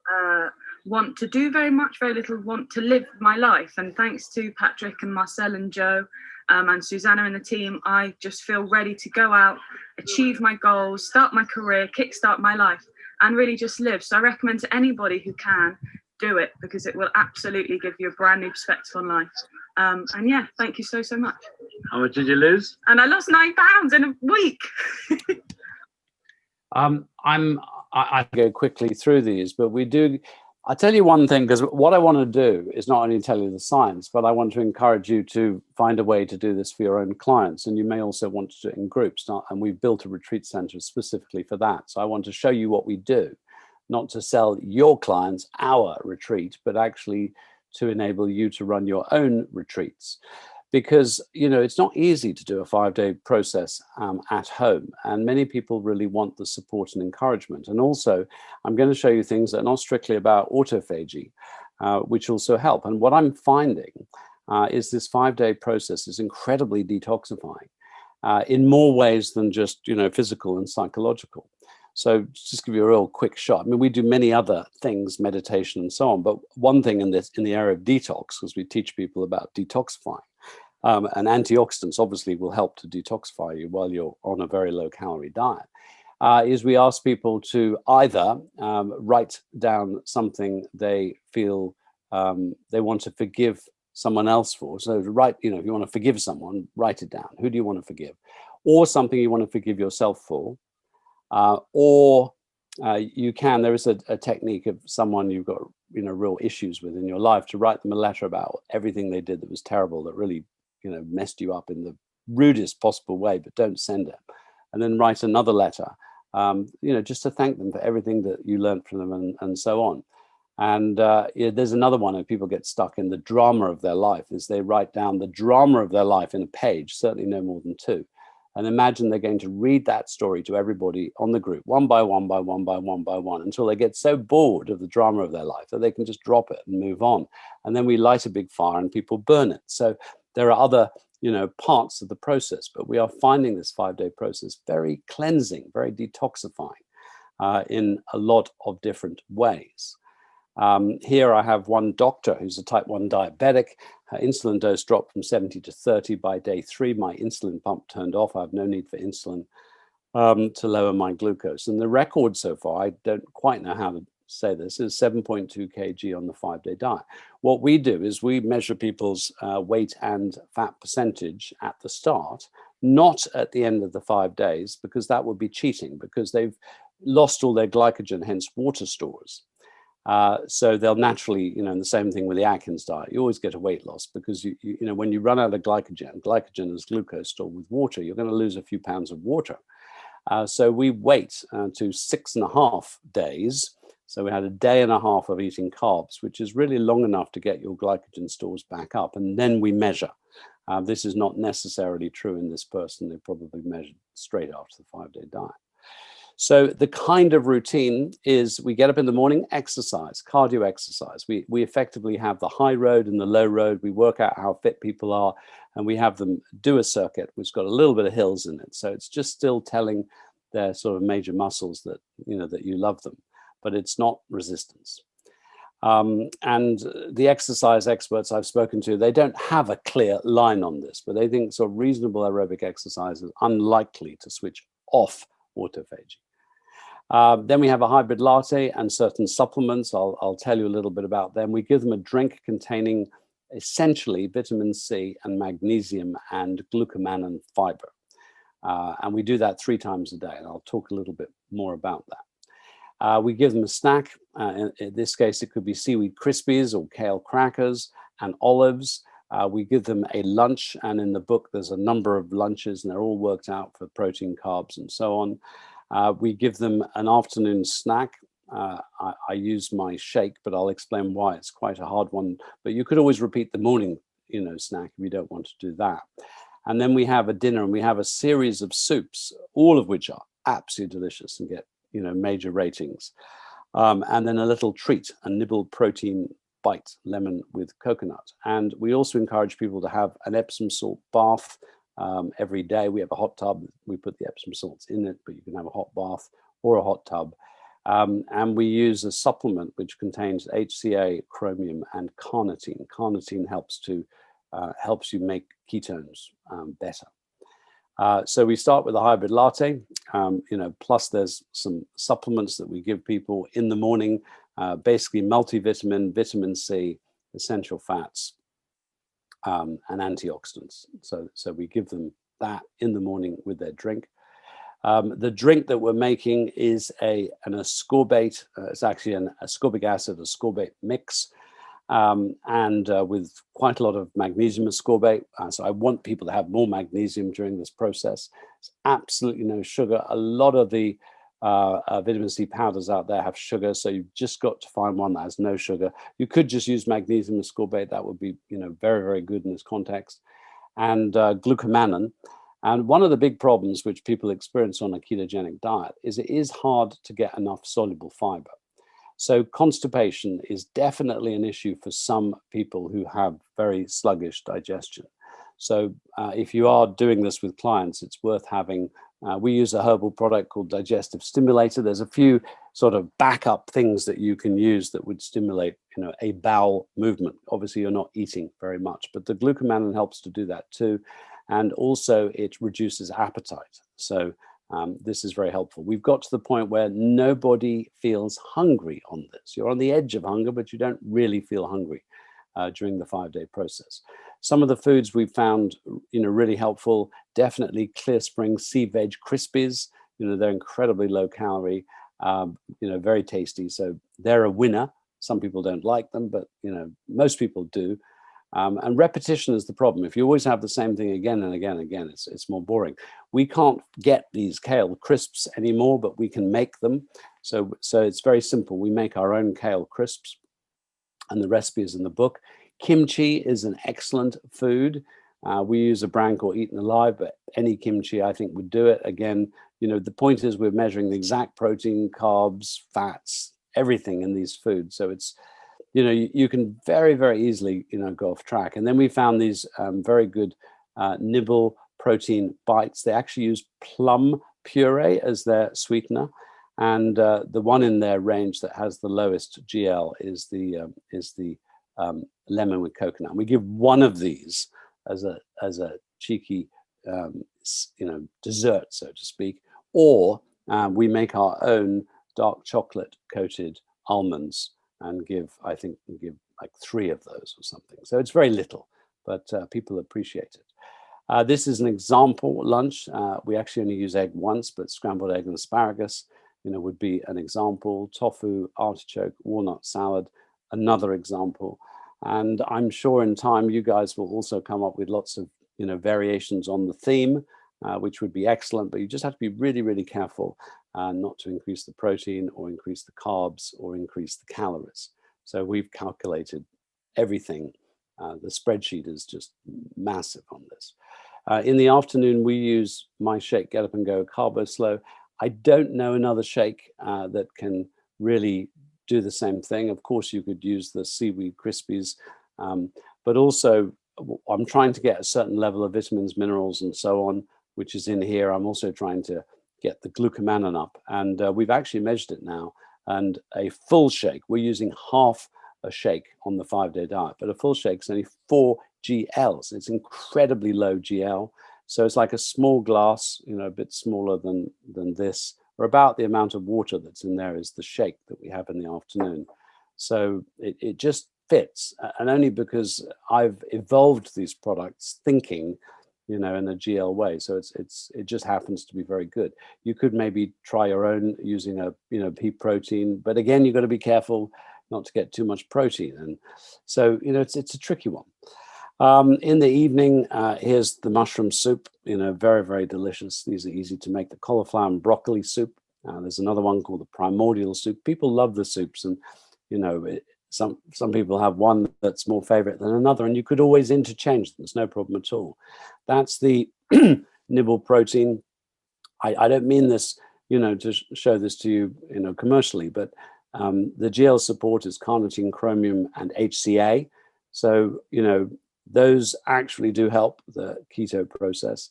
S5: want to do very much, very little want to live my life. And thanks to Patrick and Marcel and Joe and Susanna and the team, I just feel ready to go out, achieve my goals, start my career, kickstart my life, and really just live. So I recommend to anybody who can, do it, because it will absolutely give you a brand new perspective on life. And yeah, thank you so much.
S3: How much did you lose?
S5: And I lost 9 pounds in a week.
S2: I go quickly through these, but I'll tell you one thing, because what I want to do is not only tell you the science, but I want to encourage you to find a way to do this for your own clients. And you may also want to do it in groups. And we've built a retreat center specifically for that. So I want to show you what we do, not to sell your clients our retreat, but actually to enable you to run your own retreats. Because, it's not easy to do a 5-day process at home. And many people really want the support and encouragement. And also, I'm going to show you things that are not strictly about autophagy, which also help. And what I'm finding is this 5-day process is incredibly detoxifying in more ways than just, physical and psychological. So just give you a real quick shot. I mean, we do many other things, meditation and so on. But one thing in the area of detox, because we teach people about detoxifying, and antioxidants obviously will help to detoxify you while you're on a very low calorie diet, is we ask people to either write down something they feel they want to forgive someone else for. So if you want to forgive someone, write it down. Who do you want to forgive? Or something you want to forgive yourself for. There is a technique of someone you've got, real issues with in your life, to write them a letter about everything they did that was terrible, that really, messed you up in the rudest possible way, but don't send it. And then write another letter, just to thank them for everything that you learned from them and so on. And there's another one where people get stuck in the drama of their life, is they write down the drama of their life in a page, certainly no more than 2. And imagine they're going to read that story to everybody on the group, one by one, until they get so bored of the drama of their life that they can just drop it and move on. And then we light a big fire and people burn it. So there are other, parts of the process, but we are finding this 5-day process very cleansing, very detoxifying in a lot of different ways. Here I have one doctor who's a type 1 diabetic. Her insulin dose dropped from 70 to 30 by day 3. My insulin pump turned off. I have no need for insulin to lower my glucose. And the record so far, I don't quite know how to say this, is 7.2 kg on the 5-day diet. What we do is we measure people's weight and fat percentage at the start, not at the end of the 5 days, because that would be cheating, because they've lost all their glycogen, hence water stores. So they'll naturally, and the same thing with the Atkins diet, you always get a weight loss because when you run out of glycogen is glucose stored with water, you're going to lose a few pounds of water. So we wait to 6.5 days. So we had a day and a half of eating carbs, which is really long enough to get your glycogen stores back up. And then we measure. This is not necessarily true in this person. They probably measured straight after the 5-day diet. So the kind of routine is we get up in the morning, exercise, cardio exercise. We effectively have the high road and the low road. We work out how fit people are, and we have them do a circuit which got a little bit of hills in it. So it's just still telling their sort of major muscles that, that you love them, but it's not resistance. And the exercise experts I've spoken to, they don't have a clear line on this, but they think sort of reasonable aerobic exercise is unlikely to switch off autophagy. Then we have a hybrid latte and certain supplements. I'll tell you a little bit about them. We give them a drink containing essentially vitamin C and magnesium and glucomannan fiber. And we do that 3 times a day. And I'll talk a little bit more about that. We give them a snack. In this case, it could be seaweed crispies or kale crackers and olives. We give them a lunch. And in the book, there's a number of lunches, and they're all worked out for protein, carbs, and so on. We give them an afternoon snack. I use my shake, but I'll explain why. It's quite a hard one. But you could always repeat the morning, snack if you don't want to do that. And then we have a dinner, and we have a series of soups, all of which are absolutely delicious and get, major ratings. And then a little treat, a nibble protein bite, lemon with coconut. And we also encourage people to have an Epsom salt bath every day. We have a hot tub. We put the Epsom salts in it, but you can have a hot bath or a hot tub. And we use a supplement which contains HCA, chromium, and carnitine. Carnitine helps you make ketones better. So we start with a hybrid latte, plus there's some supplements that we give people in the morning, basically multivitamin, vitamin C, essential fats, and antioxidants. So we give them that in the morning with their drink. The drink that we're making is an ascorbate. It's actually an ascorbic acid ascorbate mix, and with quite a lot of magnesium ascorbate. So I want people to have more magnesium during this process. It's absolutely no sugar. A lot of the vitamin C powders out there have sugar, so you've just got to find one that has no sugar. You could just use magnesium ascorbate. That would be, very, very good in this context. And glucomannan. And one of the big problems which people experience on a ketogenic diet is it is hard to get enough soluble fiber. So constipation is definitely an issue for some people who have very sluggish digestion. So if you are doing this with clients, it's worth having. We use a herbal product called Digestive Stimulator. There's a few sort of backup things that you can use that would stimulate, a bowel movement. Obviously, you're not eating very much, but the glucomannan helps to do that too. And also it reduces appetite. So this is very helpful. We've got to the point where nobody feels hungry on this. You're on the edge of hunger, but you don't really feel hungry during the 5-day process. Some of the foods we've found, really helpful. Definitely Clear Spring Sea Veg Crispies. They're incredibly low calorie, very tasty. So they're a winner. Some people don't like them, but most people do. And repetition is the problem. If you always have the same thing again and again and again, it's more boring. We can't get these kale crisps anymore, but we can make them. So it's very simple. We make our own kale crisps, and the recipe is in the book. Kimchi is an excellent food. We use a brand called Eaten Alive, but any kimchi I think would do it. Again, the point is we're measuring the exact protein, carbs, fats, everything in these foods. So it's, you can very, very easily, go off track. And then we found these very good nibble protein bites. They actually use plum puree as their sweetener. And the one in their range that has the lowest GL is the lemon with coconut. And we give one of these as a cheeky dessert, so to speak, or we make our own dark chocolate coated almonds and I think we give like 3 of those or something. So it's very little, but people appreciate it. This is an example lunch. We actually only use egg once, but scrambled egg and asparagus, would be an example. Tofu, artichoke, walnut salad, another example. And I'm sure in time you guys will also come up with lots of variations on the theme, which would be excellent. But you just have to be really, really careful not to increase the protein or increase the carbs or increase the calories. So we've calculated everything. The spreadsheet is just massive on this. In the afternoon, we use my shake, Get Up and Go Carbo Slow. I don't know another shake that can really do the same thing. Of course, you could use the seaweed crispies, but also I'm trying to get a certain level of vitamins, minerals, and so on, which is in here. I'm also trying to get the glucomannan up, and we've actually measured it now. And a full shake, we're using half a shake on the 5-day diet, but a full shake is only 4 GLs. It's incredibly low GL. So it's like a small glass, a bit smaller than this, or about the amount of water that's in there is the shake that we have in the afternoon. So it just fits, and only because I've evolved these products thinking, in a GL way. So it just happens to be very good. You could maybe try your own using a pea protein, but again, you've got to be careful not to get too much protein. And so, it's a tricky one. In the evening, here's the mushroom soup, very, very delicious. These are easy to make. The cauliflower and broccoli soup. There's another one called the primordial soup. People love the soups, and some people have one that's more favorite than another, and you could always interchange them. There's no problem at all. That's the nibble protein. I don't mean this, to show this to you, commercially, but the GL support is carnitine, chromium, and HCA. So, those actually do help the keto process.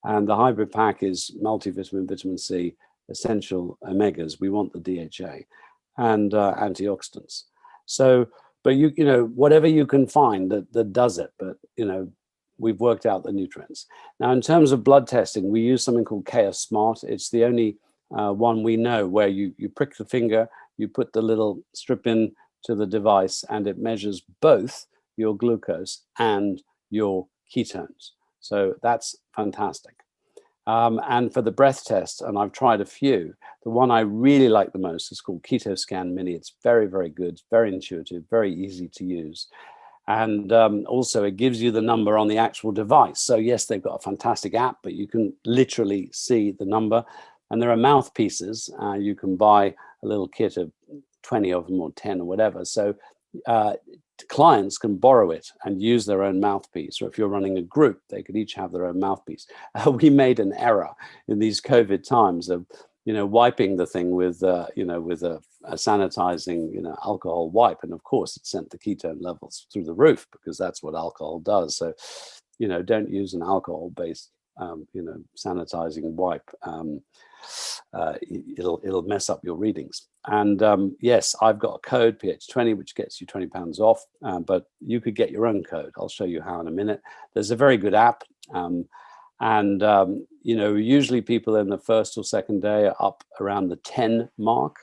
S2: And the hybrid pack is multivitamin, vitamin C, essential omegas. We want the DHA and antioxidants. So, but whatever you can find that does it, but we've worked out the nutrients. Now, in terms of blood testing, we use something called Chaos Smart. It's the only one we know where you prick the finger, you put the little strip in to the device, and it measures both your glucose and your ketones. So that's fantastic. And for the breath test, and I've tried a few, the one I really like the most is called KetoScan Mini. It's very, very good, very intuitive, very easy to use. And also it gives you the number on the actual device. So yes, they've got a fantastic app, but you can literally see the number. And there are mouthpieces. You can buy a little kit of 20 of them or 10 or whatever. So clients can borrow it and use their own mouthpiece, or if you're running a group, they could each have their own mouthpiece. We made an error in these COVID times of, wiping the thing with, with a sanitizing, alcohol wipe, and of course it sent the ketone levels through the roof because that's what alcohol does. So, don't use an alcohol-based, sanitizing wipe. It'll mess up your readings. And yes, I've got a code PH20 which gets you £20 off, but you could get your own code. I'll show you how in a minute. There's a very good app, and usually people in the first or second day are up around the 10 mark,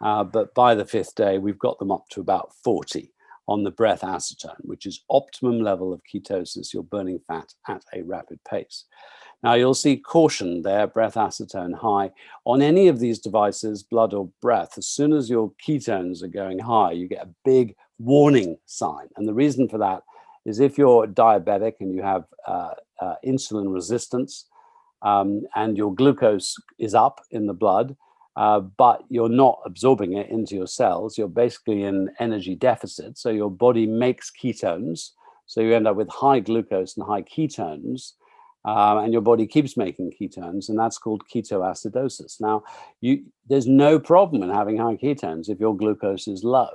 S2: but by the 5th day we've got them up to about 40 on the breath acetone, which is optimum level of ketosis. You're burning fat at a rapid pace. Now you'll see caution there, breath acetone high. On any of these devices, blood or breath, as soon as your ketones are going high, you get a big warning sign. And the reason for that is if you're diabetic and you have insulin resistance and your glucose is up in the blood, but you're not absorbing it into your cells, you're basically in energy deficit. So your body makes ketones. So you end up with high glucose and high ketones. And your body keeps making ketones, and that's called ketoacidosis. Now, there's no problem in having high ketones if your glucose is low.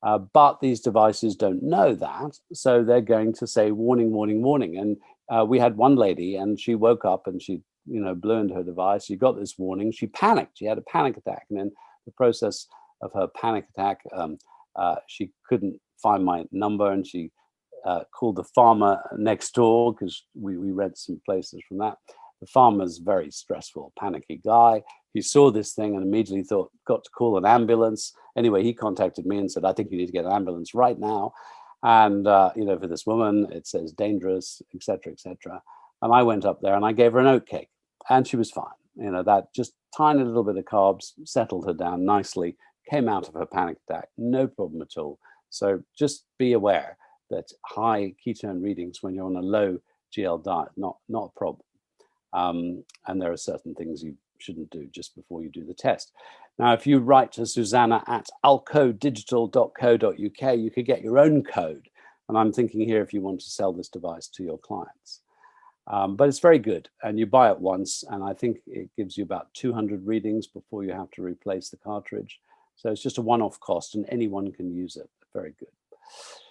S2: But these devices don't know that, so they're going to say warning, warning, warning. And we had one lady, and she woke up and she blew into her device. She got this warning. She panicked. She had a panic attack. And in the process of her panic attack, she couldn't find my number, and she called the farmer next door, because we read some places from that. The farmer's very stressful, panicky guy. He saw this thing and immediately thought, got to call an ambulance. Anyway, he contacted me and said, I think you need to get an ambulance right now. And, for this woman, it says dangerous, et cetera, et cetera. And I went up there and I gave her an oat cake, and she was fine. That just tiny little bit of carbs settled her down nicely, came out of her panic attack, no problem at all. So just be aware that high ketone readings when you're on a low GL diet, not a problem. And there are certain things you shouldn't do just before you do the test. Now, if you write to Susanna at alcodigital.co.uk, you could get your own code. And I'm thinking here, if you want to sell this device to your clients. But it's very good, and you buy it once, and I think it gives you about 200 readings before you have to replace the cartridge. So it's just a one-off cost, and anyone can use it. Very good.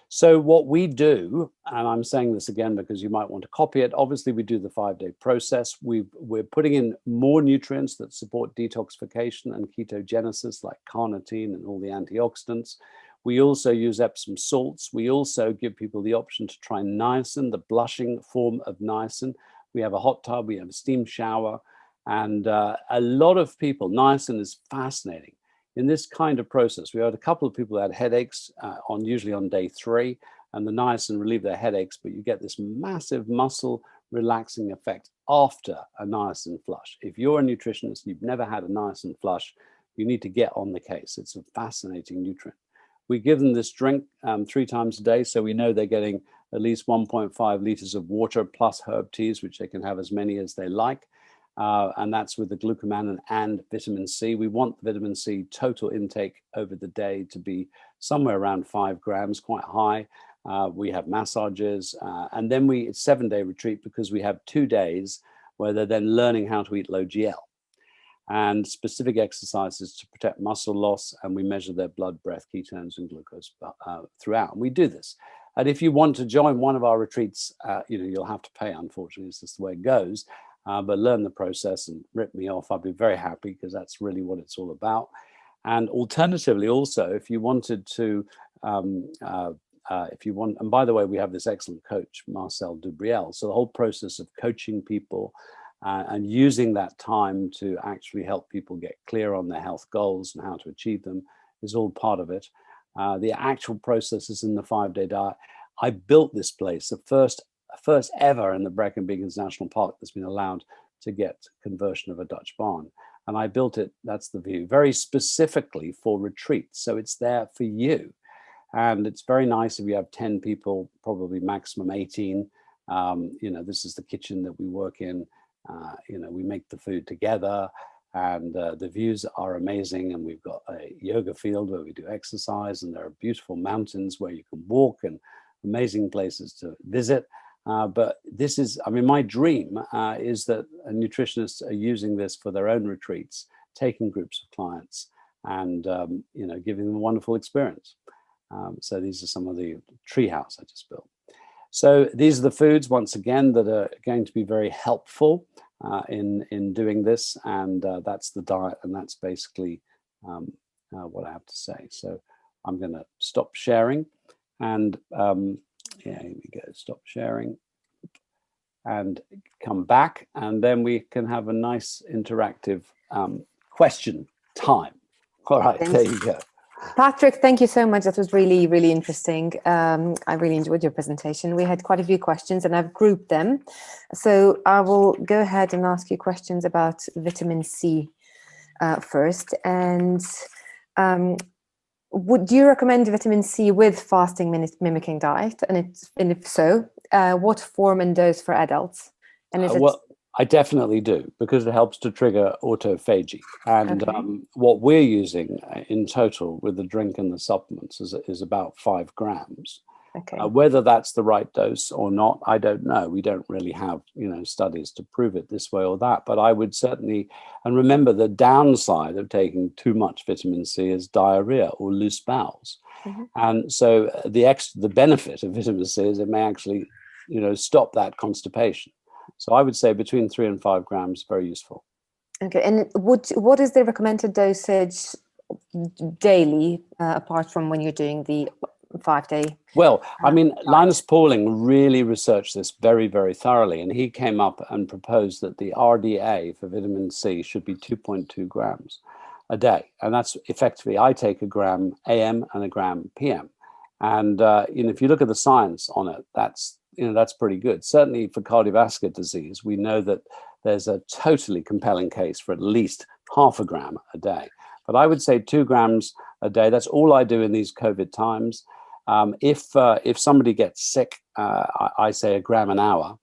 S2: So what we do, and I'm saying this again because you might want to copy it, obviously we do the 5-day process. We're putting in more nutrients that support detoxification and ketogenesis, like carnitine and all the antioxidants. We also use Epsom salts. We also give people the option to try niacin, the blushing form of niacin. We have a hot tub, we have a steam shower, and a lot of people, niacin is fascinating. In this kind of process, we had a couple of people who had headaches usually on day 3, and the niacin relieved their headaches, but you get this massive muscle relaxing effect after a niacin flush. If you're a nutritionist, you've never had a niacin flush, you need to get on the case. It's a fascinating nutrient. We give them this drink 3 times a day, so we know they're getting at least 1.5 liters of water plus herb teas, which they can have as many as they like. And that's with the glucomannan and vitamin C. We want vitamin C total intake over the day to be somewhere around 5 grams, quite high. We have massages, and then it's 7-day retreat, because we have 2 days where they're then learning how to eat low GL and specific exercises to protect muscle loss. And we measure their blood, breath, ketones, and glucose throughout. And we do this. And if you want to join one of our retreats, you'll have to pay, unfortunately. It's just the way it goes. But learn the process and rip me off. I'd be very happy, because that's really what it's all about. And alternatively, also, if you wanted to, and by the way, we have this excellent coach, Marcel Dubriel. So the whole process of coaching people and using that time to actually help people get clear on their health goals and how to achieve them is all part of it. The actual process is in the 5-day diet. I built this place, the first ever in the Brecon Beacons National Park that's been allowed to get conversion of a Dutch barn. And I built it, that's the view, very specifically for retreats. So it's there for you. And it's very nice if you have 10 people, probably maximum 18. This is the kitchen that we work in. We make the food together, and the views are amazing. And we've got a yoga field where we do exercise, and there are beautiful mountains where you can walk, and amazing places to visit. But this is, my dream is that nutritionists are using this for their own retreats, taking groups of clients and, giving them a wonderful experience. So these are some of the treehouse I just built. So these are the foods, once again, that are going to be very helpful in doing this. And that's the diet. And that's basically what I have to say. So I'm going to stop sharing. And here we go, stop sharing and come back, and then we can have a nice interactive question time. All right, Thanks. There you go.
S1: Patrick, thank you so much. That was really, really interesting. I really enjoyed your presentation. We had quite a few questions, and I've grouped them. So I will go ahead and ask you questions about vitamin C first. And would you recommend vitamin C with fasting mimicking diet? And if so, what form and dose for adults? And is
S2: well, I definitely do, because it helps to trigger autophagy. And what we're using in total with the drink and the supplements is about 5 grams.
S1: Okay.
S2: Whether that's the right dose or not, I don't know. We don't really have, studies to prove it this way or that. But I would certainly, and remember, the downside of taking too much vitamin C is diarrhea or loose bowels. Mm-hmm. And so the benefit of vitamin C is it may actually, stop that constipation. So I would say between 3 and 5 grams, very useful.
S1: Okay, and what is the recommended dosage daily, apart from when you're doing the 5-day?
S2: Well, I mean, Linus Pauling really researched this very, very thoroughly, and he came up and proposed that the RDA for vitamin C should be 2.2 grams a day. And that's effectively, I take a gram AM and a gram PM. And if you look at the science on it, that's pretty good. Certainly for cardiovascular disease, we know that there's a totally compelling case for at least half a gram a day. But I would say 2 grams a day. That's all I do in these COVID times. If somebody gets sick, I say a gram an hour.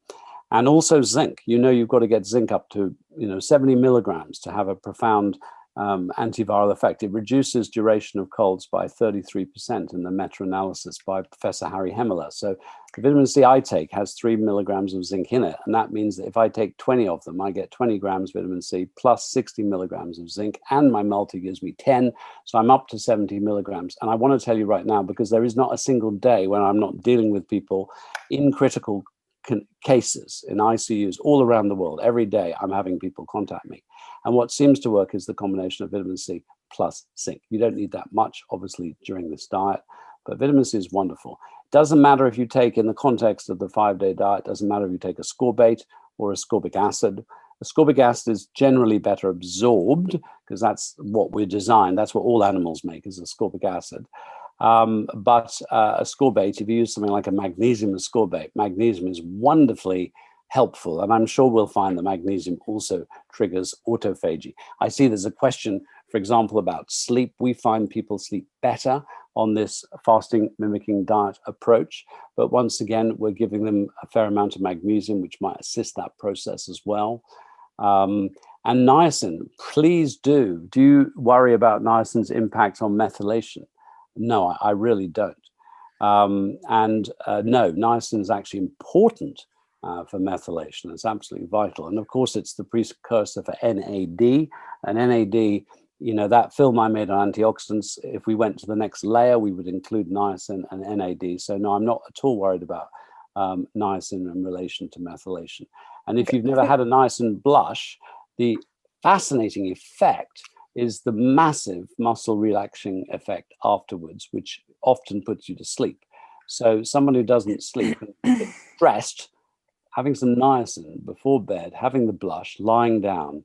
S2: And also zinc. You've got to get zinc up to 70 milligrams to have a profound antiviral effect. It reduces duration of colds by 33% in the meta-analysis by Professor Harry Hemmeler. So the vitamin C I take has 3 milligrams of zinc in it. And that means that if I take 20 of them, I get 20 grams vitamin C plus 60 milligrams of zinc, and my multi gives me 10. So I'm up to 70 milligrams. And I want to tell you right now, because there is not a single day when I'm not dealing with people in critical cases in ICUs all around the world. Every day I'm having people contact me. And what seems to work is the combination of vitamin C plus zinc. You don't need that much, obviously, during this diet, but vitamin C is wonderful. Doesn't matter if you take, in the context of the 5-day diet, doesn't matter if you take ascorbate or ascorbic acid. Ascorbic acid is generally better absorbed because that's what we're designed. That's what all animals make, is ascorbic acid. But ascorbate, if you use something like a magnesium ascorbate, magnesium is wonderfully helpful. And I'm sure we'll find that magnesium also triggers autophagy. I see there's a question, for example, about sleep. We find people sleep better on this fasting mimicking diet approach. But once again, we're giving them a fair amount of magnesium, which might assist that process as well. And niacin, please do. Do you worry about niacin's impact on methylation? No, I really don't. No, niacin is actually important for methylation. It's absolutely vital. And of course, it's the precursor for NAD. And NAD, that film I made on antioxidants, if we went to the next layer, we would include niacin and NAD. So no, I'm not at all worried about niacin in relation to methylation. And if you've never had a niacin blush, the fascinating effect is the massive muscle relaxing effect afterwards, which often puts you to sleep. So someone who doesn't sleep and gets stressed, having some niacin before bed, having the blush, lying down,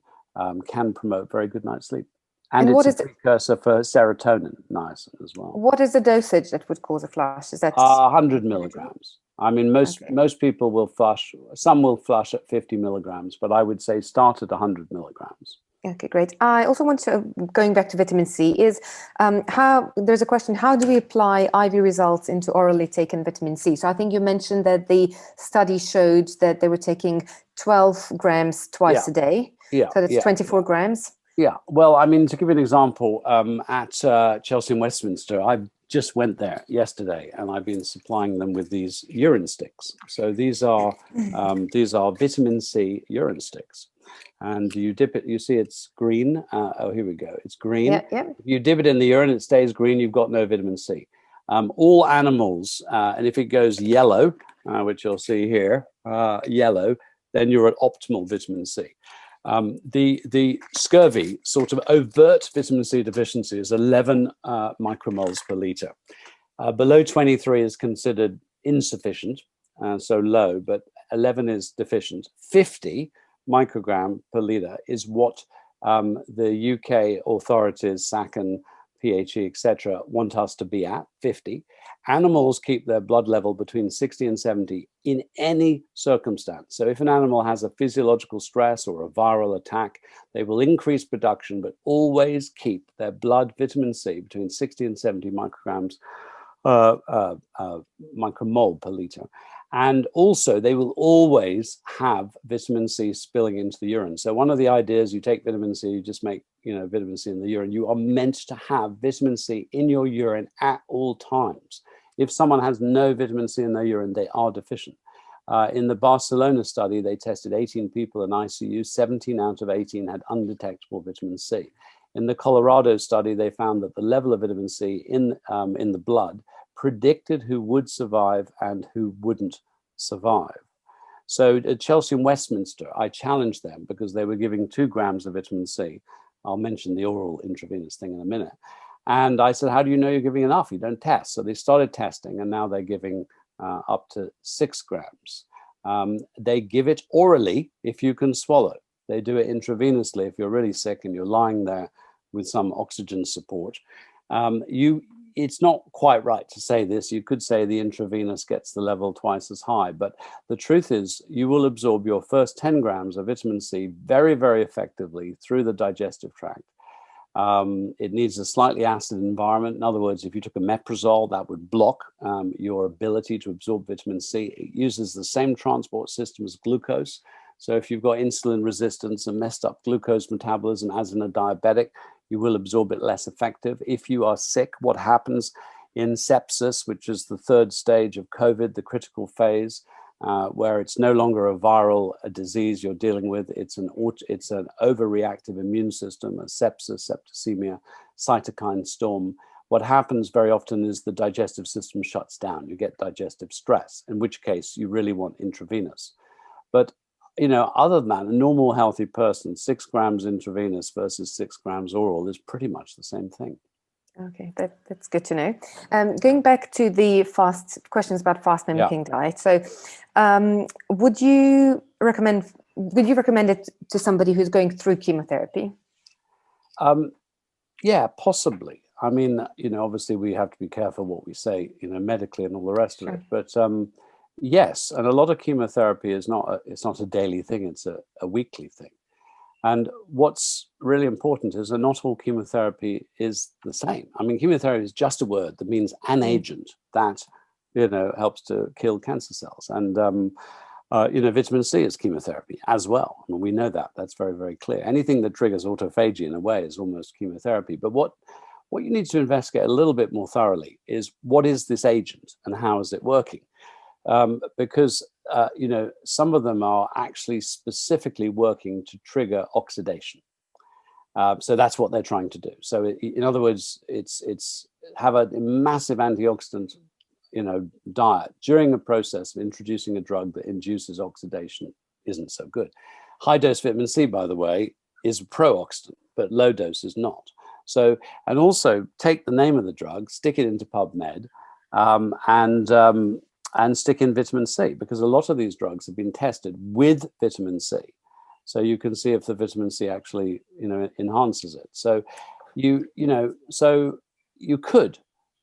S2: can promote very good night's sleep. And it's a precursor for serotonin, niacin as well.
S1: What is the dosage that would cause a flush? Is that
S2: 100 milligrams? I mean, most people will flush. Some will flush at 50 milligrams, but I would say start at 100 milligrams.
S1: Okay, great. I also want to, going back to vitamin C, is there's a question, how do we apply IV results into orally taken vitamin C? So I think you mentioned that the study showed that they were taking 12 grams twice a day.
S2: Yeah.
S1: So that's 24 grams.
S2: Yeah. Well, I mean, to give you an example, at Chelsea and Westminster, I just went there yesterday, and I've been supplying them with these urine sticks. So these are vitamin C urine sticks. And you dip it, you see it's green. Oh, here we go. It's green.
S1: Yeah.
S2: If you dip it in the urine, it stays green. You've got no vitamin C. All animals, and if it goes yellow, which you'll see here, yellow, then you're at optimal vitamin C. The scurvy, sort of overt vitamin C deficiency, is 11 micromoles per liter. Below 23 is considered insufficient, so low, but 11 is deficient. 50 microgram per liter is what the UK authorities, SACN, PHE, etc., want us to be at, 50. Animals keep their blood level between 60 and 70 in any circumstance. So if an animal has a physiological stress or a viral attack, they will increase production, but always keep their blood vitamin C between 60 and 70 micrograms, micromole per liter. And also, they will always have vitamin C spilling into the urine. So one of the ideas, you take vitamin C, you just make vitamin C in the urine. You are meant to have vitamin C in your urine at all times. If someone has no vitamin C in their urine, they are deficient. In the Barcelona study, they tested 18 people in ICU. 17 out of 18 had undetectable vitamin C. In the Colorado study, they found that the level of vitamin C in the blood predicted who would survive and who wouldn't survive. So at Chelsea and Westminster, I challenged them because they were giving 2 grams of vitamin C. I'll mention the oral intravenous thing in a minute. And I said, how do you know you're giving enough? You don't test. So they started testing, and now they're giving up to 6 grams. They give it orally if you can swallow. They do it intravenously if you're really sick and you're lying there with some oxygen support. It's not quite right to say this. You could say the intravenous gets the level twice as high, but the truth is you will absorb your first 10 grams of vitamin C very, very effectively through the digestive tract. It needs a slightly acid environment. In other words, if you took omeprazole, that would block your ability to absorb vitamin C. It uses the same transport system as glucose. So if you've got insulin resistance and messed up glucose metabolism, as in a diabetic, you will absorb it less effective. If you are sick, what happens in sepsis, which is the 3rd stage of COVID, the critical phase, where it's no longer a viral disease you're dealing with, it's an overreactive immune system, a sepsis, septicemia, cytokine storm. What happens very often is the digestive system shuts down. You get digestive stress, in which case you really want intravenous. But other than that, a normal healthy person, 6 grams intravenous versus 6 grams oral is pretty much the same thing.
S1: Okay, that's good to know. Going back to the questions about fast mimicking diet. So would you recommend it to somebody who's going through chemotherapy?
S2: Yeah, possibly. I mean, obviously we have to be careful what we say, medically and all the rest of it. But yes, and a lot of chemotherapy is it's not a daily thing, it's a weekly thing. And what's really important is that not all chemotherapy is the same. I mean, chemotherapy is just a word that means an agent that, helps to kill cancer cells. And, vitamin C is chemotherapy as well. I mean, we know that. That's very, very clear. Anything that triggers autophagy in a way is almost chemotherapy. But what you need to investigate a little bit more thoroughly is what is this agent and how is it working? Because some of them are actually specifically working to trigger oxidation. So that's what they're trying to do. So in other words, it's have a massive antioxidant, diet during the process of introducing a drug that induces oxidation isn't so good. High dose vitamin C, by the way, is pro-oxidant, but low dose is not. So, and also take the name of the drug, stick it into PubMed, and stick in vitamin C, because a lot of these drugs have been tested with vitamin C. So you can see if the vitamin C actually, enhances it. So so you could,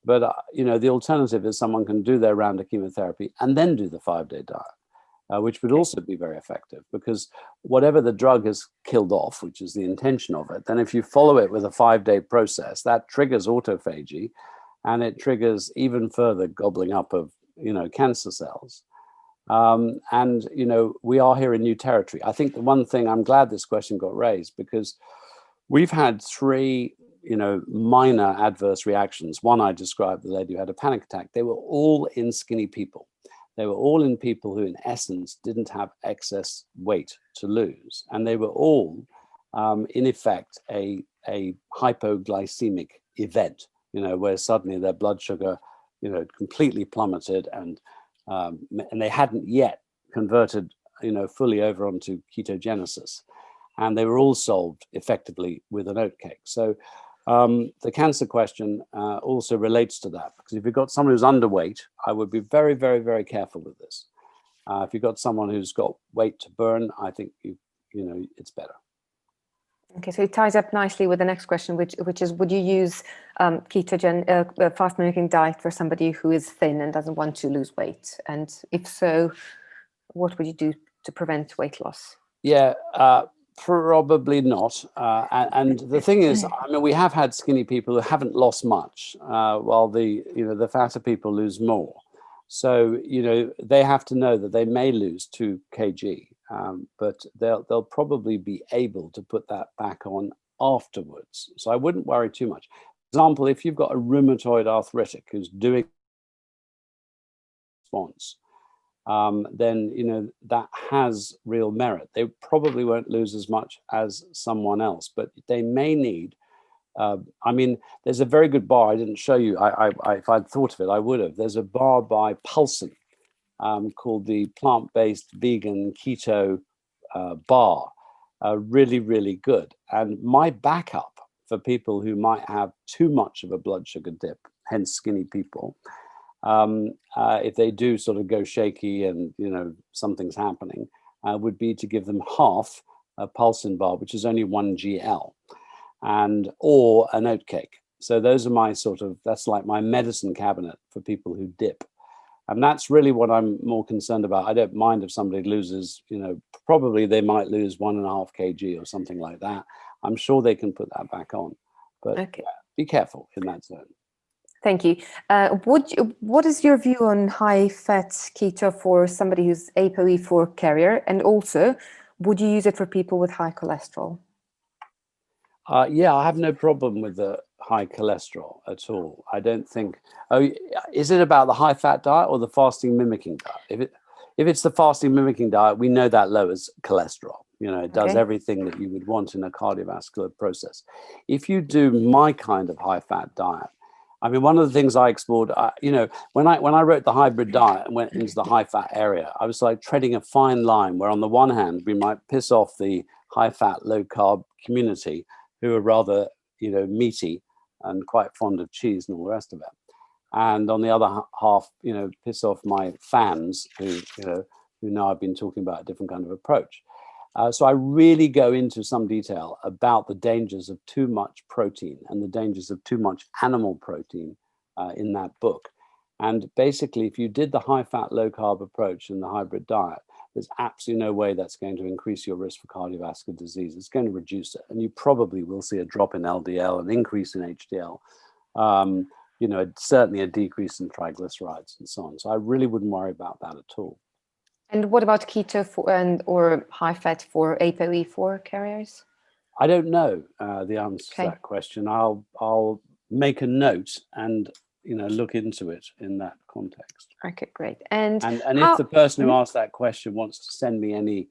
S2: but the alternative is someone can do their round of chemotherapy and then do the 5-day diet, which would also be very effective, because whatever the drug has killed off, which is the intention of it, then if you follow it with a 5-day process, that triggers autophagy, and it triggers even further gobbling up of cancer cells. And we are here in new territory. I think the one thing, I'm glad this question got raised, because we've had 3 minor adverse reactions. One I described, the lady who had a panic attack. They were all in skinny people. They were all in people who in essence didn't have excess weight to lose, and they were all in effect a hypoglycemic event, where suddenly their blood sugar completely plummeted, and they hadn't yet converted, fully over onto ketogenesis, and they were all solved effectively with an oat cake. So the cancer question also relates to that, because if you've got someone who's underweight, I would be very, very, very careful with this. If you've got someone who's got weight to burn, I think it's better.
S1: Okay, so it ties up nicely with the next question, which is, would you use fast mimicking diet for somebody who is thin and doesn't want to lose weight? And if so, what would you do to prevent weight loss?
S2: Yeah, probably not. And the thing is, I mean, we have had skinny people who haven't lost much, while the fatter people lose more. So, they have to know that they may lose 2 kg. But they'll probably be able to put that back on afterwards. So I wouldn't worry too much. For example, if you've got a rheumatoid arthritic who's doing response, then that has real merit. They probably won't lose as much as someone else, but they may need. I mean, there's a very good bar I didn't show you. If I'd thought of it, I would have. There's a bar by Pulson, called the plant-based vegan keto bar. Really, really good. And my backup for people who might have too much of a blood sugar dip, hence skinny people, if they do sort of go shaky and, you know, something's happening, would be to give them half a pulsing bar, which is only 1 GL, or an oat cake. So those are my that's like my medicine cabinet for people who dip. And that's really what I'm more concerned about. I don't mind if somebody loses, you know, probably they might lose 1.5 kg or something like that. I'm sure they can put that back on, but be careful in that zone.
S1: Thank you. What is your view on high-fat keto for somebody who's ApoE4 carrier? And also, would you use it for people with high cholesterol?
S2: Yeah, I have no problem with the high cholesterol at all. I don't think. Oh, is it about the high-fat diet or the fasting-mimicking diet? If it's the fasting-mimicking diet, we know that lowers cholesterol. You know, it does everything that you would want in a cardiovascular process. If you do my kind of high-fat diet, I mean, one of the things I explored, you know, when I wrote the hybrid diet and went into the high-fat area, I was like treading a fine line where on the one hand, we might piss off the high-fat, low-carb community who are rather, you know, meaty and quite fond of cheese and all the rest of it. And on the other half, you know, piss off my fans who know I've been talking about a different kind of approach. So I really go into some detail about the dangers of too much protein and the dangers of too much animal protein in that book. And basically, if you did the high-fat, low-carb approach in the hybrid diet, there's absolutely no way that's going to increase your risk for cardiovascular disease. It's going to reduce it. And you probably will see a drop in LDL, an increase in HDL, you know, certainly a decrease in triglycerides and so on. So I really wouldn't worry about that at all.
S1: And what about keto or high fat for ApoE4 carriers?
S2: I don't know the answer to that question. I'll make a note and, you know, look into it in that context.
S1: Okay, great. And
S2: if the person who asked that question wants to send me any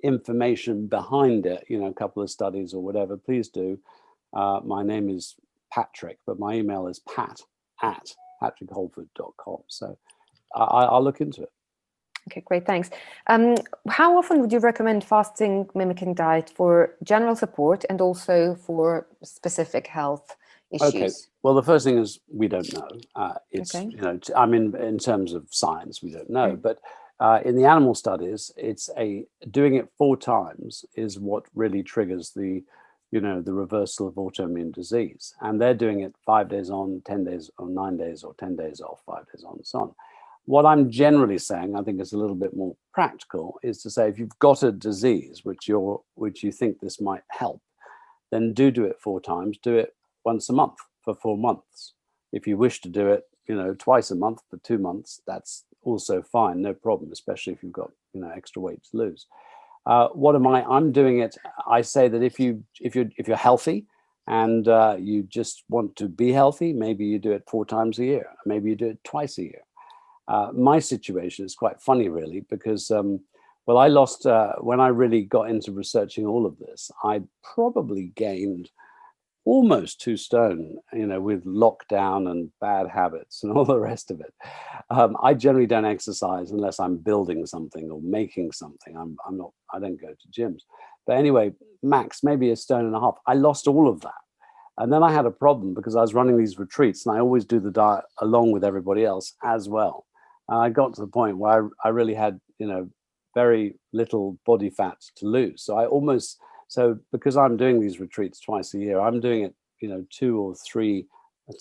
S2: information behind it, you know, a couple of studies or whatever, please do. My name is Patrick, but my email is pat@patrickholford.com. So I'll look into it.
S1: Okay, great, thanks. How often would you recommend fasting mimicking diet for general support and also for specific health issues?
S2: Okay, well, the first thing is we don't know. It's, you know, I mean, in terms of science, we don't know. But in the animal studies, doing it 4 times is what really triggers the, you know, the reversal of autoimmune disease. And they're doing it 5 days on, 10 days or 9 days, or 10 days off, 5 days on, and so on. What I'm generally saying, I think is a little bit more practical, is to say if you've got a disease which you think this might help, then do it 4 times. Do it once a month for 4 months. If you wish to do it, you know, twice a month for 2 months, that's also fine, no problem, especially if you've got, you know, extra weight to lose. What am I? I'm doing it. I say that if you're healthy and you just want to be healthy, maybe you do it 4 times a year. Maybe you do it twice a year. My situation is quite funny, really, because well, I lost when I really got into researching all of this. I probably gained almost 2 stone, you know, with lockdown and bad habits and all the rest of it. I generally don't exercise unless I'm building something or making something. I don't go to gyms. But anyway, max maybe 1.5 stone. I lost all of that. And then I had a problem because I was running these retreats and I always do the diet along with everybody else as well. I got to the point where I really had, you know, very little body fat to lose. So because I'm doing these retreats twice a year, I'm doing it, you know, 2 or 3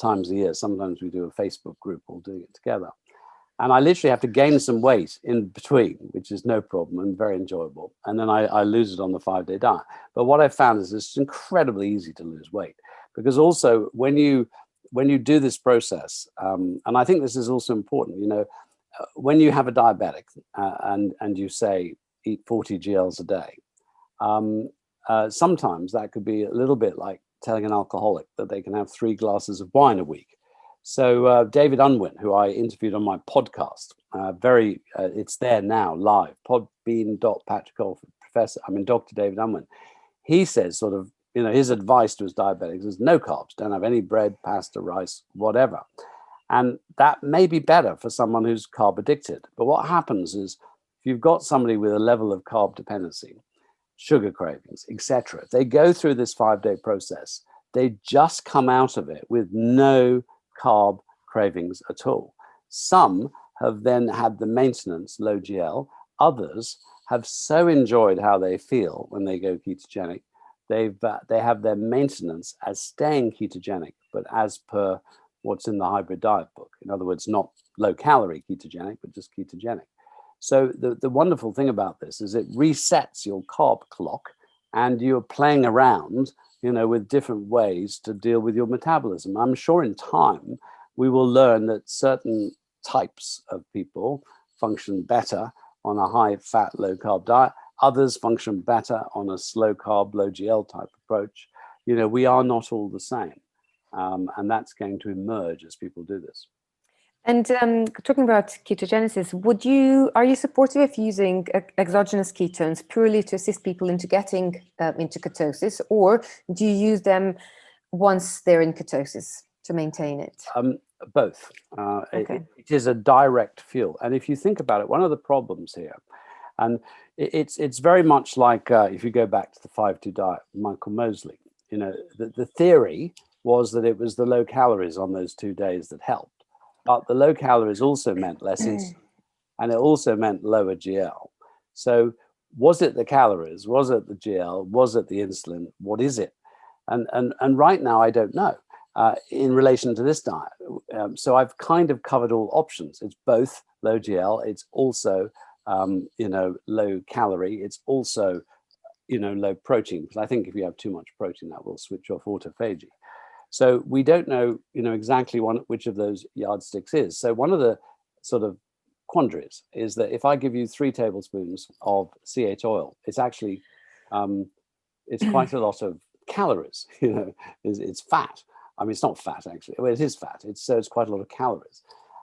S2: times a year. Sometimes we do a Facebook group all doing it together. And I literally have to gain some weight in between, which is no problem and very enjoyable. And then I lose it on the 5-day diet. But what I found is it's incredibly easy to lose weight, because also when you do this process, and I think this is also important, you know, when you have a diabetic and you say eat 40 GLs a day, sometimes that could be a little bit like telling an alcoholic that they can have 3 glasses of wine a week. So David Unwin, who I interviewed on my podcast, it's there now live, podbean.patrickholford, Dr. David Unwin. He says sort of, you know, his advice to his diabetics is no carbs, don't have any bread, pasta, rice, whatever. And that may be better for someone who's carb addicted. But what happens is if you've got somebody with a level of carb dependency, sugar cravings, etc., they go through this 5-day process, they just come out of it with no carb cravings at all. Some have then had the maintenance, low GL. Others have so enjoyed how they feel when they go ketogenic. They have their maintenance as staying ketogenic, but as per what's in the hybrid diet book. In other words, not low calorie ketogenic, but just ketogenic. So the wonderful thing about this is it resets your carb clock, and you're playing around, with different ways to deal with your metabolism. I'm sure in time we will learn that certain types of people function better on a high fat, low carb diet. Others function better on a slow carb, low GL type approach. We are not all the same. And that's going to emerge as people do this.
S1: And talking about ketogenesis, are you supportive of using exogenous ketones purely to assist people into getting into ketosis, or do you use them once they're in ketosis to maintain it?
S2: Both.
S1: Okay.
S2: It is a direct fuel. And if you think about it, one of the problems here, and it's very much like if you go back to the 5-2 diet, Michael Mosley, the theory was that it was the low calories on those 2 days that helped. But the low calories also meant less insulin, and it also meant lower GL. So was it the calories? Was it the GL? Was it the insulin? What is it? And right now, I don't know in relation to this diet. So I've kind of covered all options. It's both low GL. It's also, low calorie. It's also, low protein, because I think if you have too much protein, that will switch off autophagy. So we don't know, exactly which of those yardsticks is. So one of the sort of quandaries is that if I give you 3 tablespoons of C8 oil, it's actually, it's quite a lot of calories, it's fat. I mean, it's not fat, actually. Well, it is fat. So it's quite a lot of calories.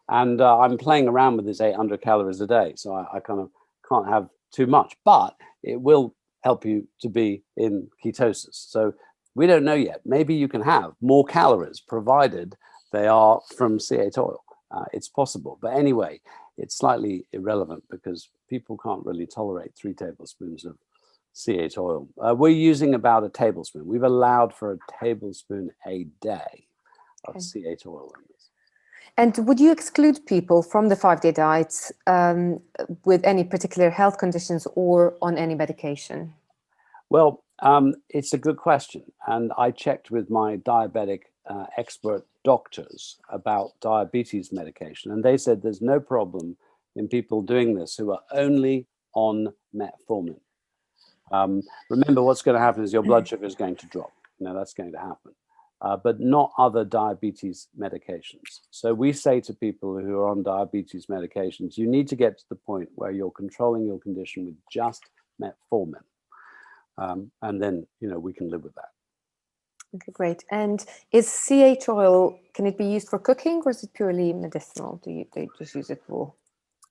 S2: And I'm playing around with this 800 calories a day. So I kind of can't have too much, but it will help you to be in ketosis. So we don't know yet. Maybe you can have more calories provided they are from C8 oil. It's possible. But anyway, it's slightly irrelevant because people can't really tolerate 3 tablespoons of C8 oil. We're using about a tablespoon. We've allowed for a tablespoon a day of C8 oil in this.
S1: And would you exclude people from the 5-day diets with any particular health conditions or on any medication?
S2: Well, it's a good question. And I checked with my diabetic expert doctors about diabetes medication. And they said there's no problem in people doing this who are only on metformin. Remember, what's going to happen is your blood sugar is going to drop. That's going to happen. But not other diabetes medications. So we say to people who are on diabetes medications, you need to get to the point where you're controlling your condition with just metformin. And then, we can live with that.
S1: Okay, great. And is C8 oil, can it be used for cooking, or is it purely medicinal? They just use it for?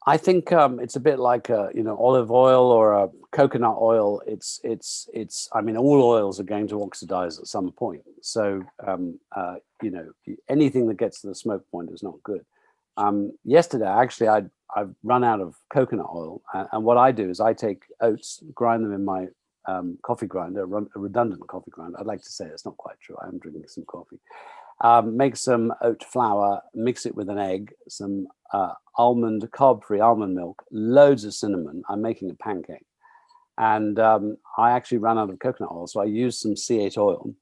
S2: I think it's a bit like olive oil or a coconut oil. It's I mean, all oils are going to oxidize at some point. So anything that gets to the smoke point is not good. Yesterday, actually, I've run out of coconut oil, and what I do is I take oats, grind them in my coffee grinder, a redundant coffee grinder. I'd like to say it's not quite true. I am drinking some coffee. Make some oat flour, mix it with an egg, some carb-free almond milk, loads of cinnamon. I'm making a pancake. And I actually ran out of coconut oil, so I used some C8 oil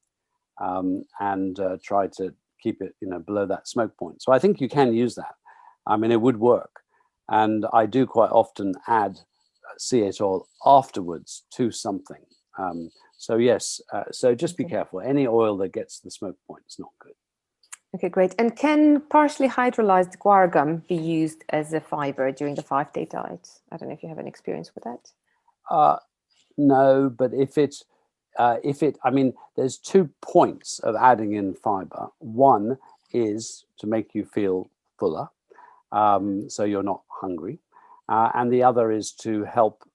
S2: and tried to keep it below that smoke point. So I think you can use that. I mean, it would work. And I do quite often add C8 oil afterwards to something. So yes, so just be careful. Any oil that gets to the smoke point is not good.
S1: Okay, great. And can partially hydrolyzed guar gum be used as a fiber during the 5-day diet? I don't know if you have any experience with that.
S2: No, but I mean, there's 2 points of adding in fiber. One is to make you feel fuller, so you're not hungry. And the other is to help,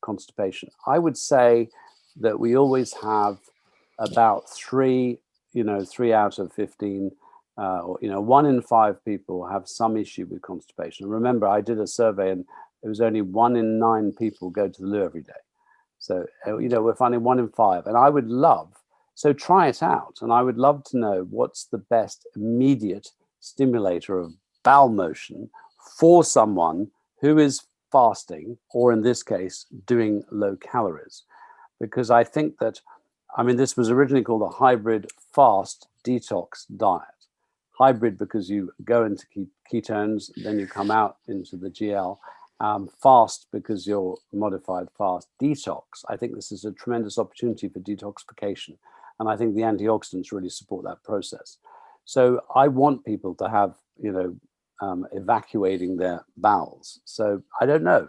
S2: constipation. I would say that we always have about 3 out of 15 or, 1 in 5 people have some issue with constipation. Remember, I did a survey and it was only 1 in 9 people go to the loo every day. So, we're finding 1 in 5. And I would love, so try it out. And I would love to know what's the best immediate stimulator of bowel motion for someone who is fasting, or in this case, doing low calories. Because I think that, this was originally called a hybrid fast detox diet. Hybrid because you go into ketones, then you come out into the GL. Fast because you're modified fast. Detox, I think this is a tremendous opportunity for detoxification. And I think the antioxidants really support that process. So I want people to have, evacuating their bowels. So I don't know.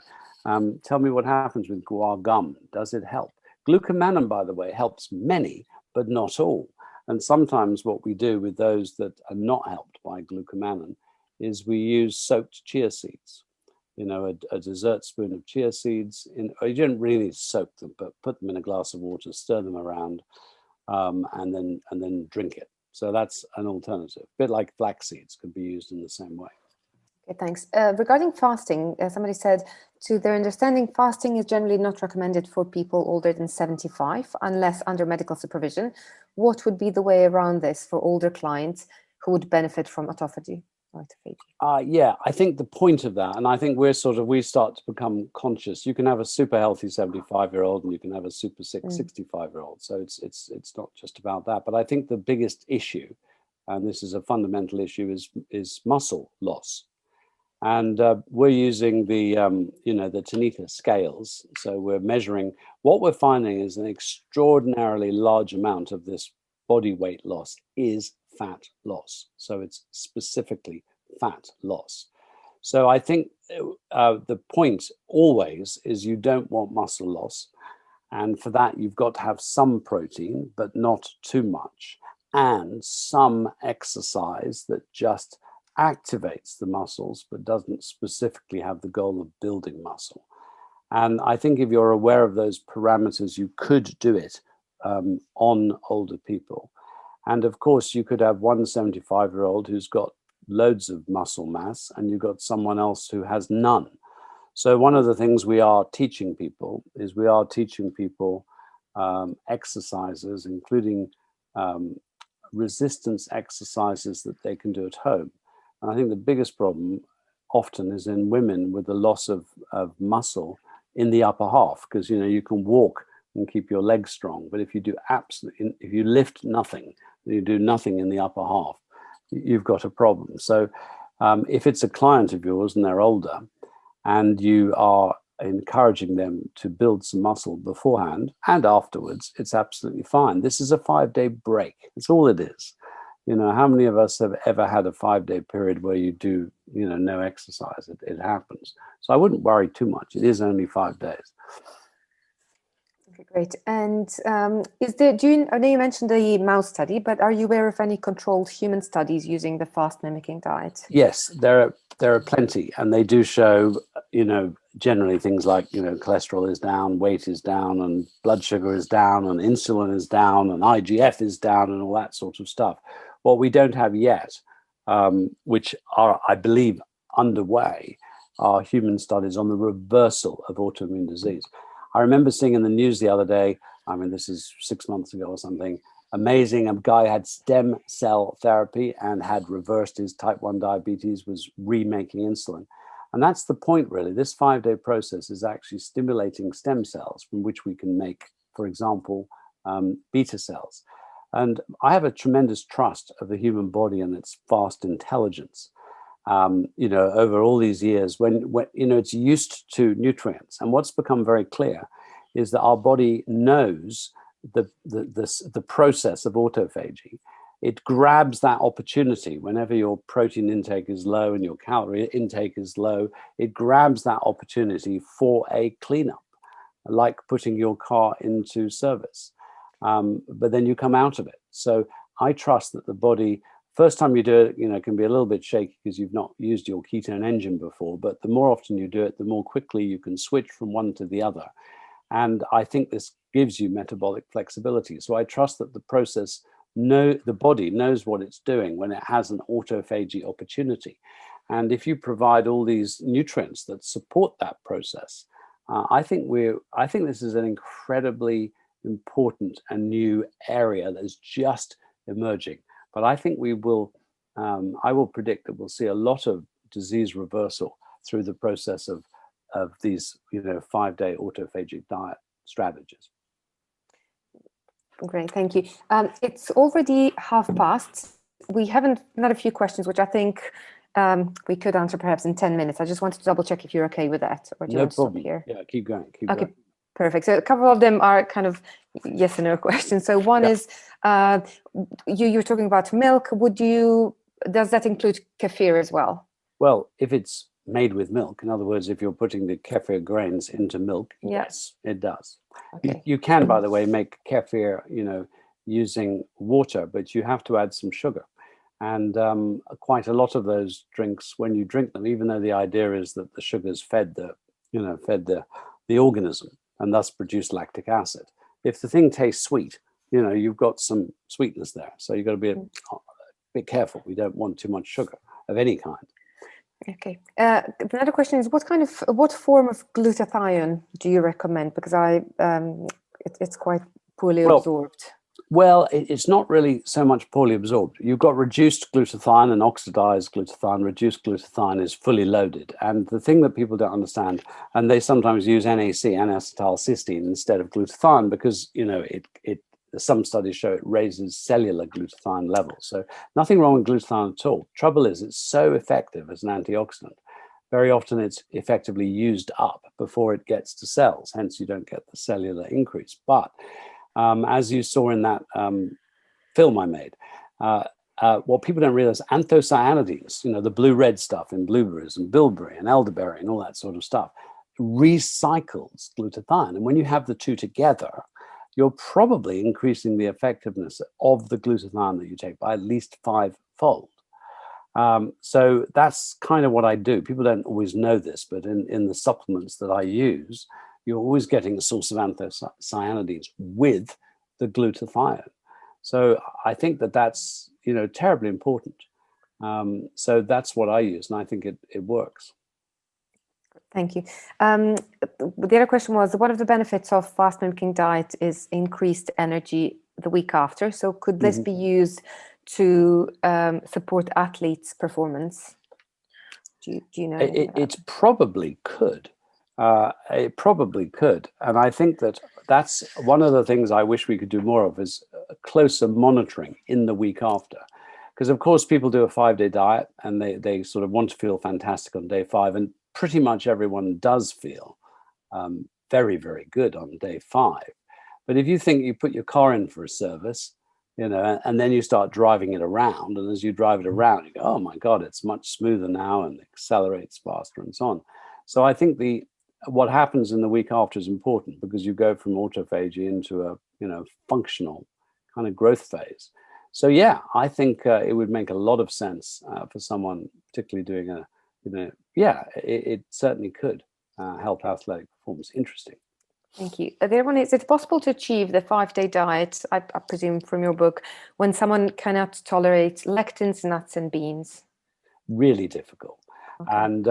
S2: Tell me what happens with guar gum. Does it help? Glucomannan, by the way, helps many, but not all. And sometimes what we do with those that are not helped by glucomannan is we use soaked chia seeds. A dessert spoon of chia seeds. You don't really soak them, but put them in a glass of water, stir them around, and then drink it. So that's an alternative. A bit like flax seeds could be used in the same way.
S1: Okay, thanks. Regarding fasting, somebody said, to their understanding, fasting is generally not recommended for people older than 75 unless under medical supervision. What would be the way around this for older clients who would benefit from autophagy?
S2: Yeah, I think the point of that, and I think we start to become conscious. You can have a super healthy 75-year-old and you can have a super sick 65-year-old. So it's not just about that. But I think the biggest issue, and this is a fundamental issue, is muscle loss. And we're using the Tanita scales. So we're measuring. What we're finding is an extraordinarily large amount of this body weight loss is fat loss. So it's specifically fat loss. So I think the point always is you don't want muscle loss. And for that, you've got to have some protein, but not too much, and some exercise that just activates the muscles, but doesn't specifically have the goal of building muscle. And I think if you're aware of those parameters, you could do it on older people. And of course, you could have one 75-year-old who's got loads of muscle mass, and you've got someone else who has none. So one of the things we are teaching people is exercises, including resistance exercises that they can do at home. And I think the biggest problem often is in women with the loss of muscle in the upper half, because you can walk and keep your legs strong, but if you lift nothing, you do nothing in the upper half, you've got a problem. So if it's a client of yours and they're older and you are encouraging them to build some muscle beforehand and afterwards, it's absolutely fine. This is a 5-day break. That's all it is. How many of us have ever had a 5-day period where you do, no exercise? It happens. So I wouldn't worry too much. It is only 5 days.
S1: Okay, great. And I know you mentioned the mouse study, but are you aware of any controlled human studies using the fast mimicking diet?
S2: Yes, there are plenty, and they do show, generally things like, cholesterol is down, weight is down, and blood sugar is down, and insulin is down, and IGF is down, and all that sort of stuff. What we don't have yet, which are, I believe, underway, are human studies on the reversal of autoimmune disease. I remember seeing in the news the other day, this is 6 months ago or something, amazing. A guy had stem cell therapy and had reversed his type 1 diabetes, was remaking insulin. And that's the point, really. This 5-day process is actually stimulating stem cells from which we can make, for example, beta cells. And I have a tremendous trust of the human body and its vast intelligence. Over all these years, when it's used to nutrients. And what's become very clear is that our body knows the process of autophagy. It grabs that opportunity whenever your protein intake is low and your calorie intake is low. It grabs that opportunity for a cleanup, like putting your car into service. But then you come out of it. So I trust that the body, first time you do it, can be a little bit shaky because you've not used your ketone engine before, but the more often you do it, the more quickly you can switch from one to the other. And I think this gives you metabolic flexibility. So I trust that the process the body knows what it's doing when it has an autophagy opportunity. And if you provide all these nutrients that support that process, I think this is an incredibly important and new area that's just emerging. But I think I will predict that we'll see a lot of disease reversal through the process of these 5-day autophagic diet strategies.
S1: Great, thank you. It's already past. We haven't had a few questions, which I think we could answer perhaps in 10 minutes. I just wanted to double check if you're okay with that, or do you want to stop here?
S2: Yeah, keep going.
S1: Okay, perfect. So a couple of them are kind of yes and no questions. So one is, you're talking about milk. Does that include kefir as well?
S2: Well, if it's made with milk, in other words, if you're putting the kefir grains into milk, yes, it does. Okay. You can, by the way, make kefir, using water, but you have to add some sugar. And quite a lot of those drinks, when you drink them, even though the idea is that the sugars fed the organism and thus produce lactic acid, if the thing tastes sweet, you've got some sweetness there. So you've got to be a bit careful. We don't want too much sugar of any kind.
S1: Okay. Another question is, what form of glutathione do you recommend? Because it's quite poorly absorbed.
S2: Well, it's not really so much poorly absorbed. You've got reduced glutathione and oxidized glutathione. Reduced glutathione is fully loaded. And the thing that people don't understand, and they sometimes use NAC, N-acetylcysteine, instead of glutathione because, some studies show it raises cellular glutathione levels. So nothing wrong with glutathione at all. Trouble is, it's so effective as an antioxidant. Very often it's effectively used up before it gets to cells. Hence, you don't get the cellular increase. But as you saw in that film I made, what people don't realize, anthocyanidins, the blue-red stuff in blueberries and bilberry and elderberry and all that sort of stuff, recycles glutathione. And when you have the two together, you're probably increasing the effectiveness of the glutathione that you take by at least 5-fold. So that's kind of what I do. People don't always know this, but in the supplements that I use, you're always getting a source of anthocyanidins with the glutathione. So I think that's, terribly important. So that's what I use, and I think it works.
S1: Thank you. The other question was, one of the benefits of fast-mimicking diet is increased energy the week after. So could this be used to support athletes' performance? Do you know?
S2: It probably could. It probably could. And I think that's one of the things I wish we could do more of, is closer monitoring in the week after. Because, of course, people do a 5-day diet and they sort of want to feel fantastic on day 5. And pretty much everyone does feel very, very good on day 5. But if you think you put your car in for a service, and then you start driving it around, and as you drive it around, you go, oh my God, it's much smoother now and accelerates faster and so on. So I think what happens in the week after is important, because you go from autophagy into a functional kind of growth phase. So yeah, I think it would make a lot of sense for someone, particularly doing it certainly could help athletic performance. Interesting.
S1: Thank you. The other one is it possible to achieve the 5-day diet, I presume from your book, when someone cannot tolerate lectins, nuts, and beans?
S2: Really difficult. Okay. And,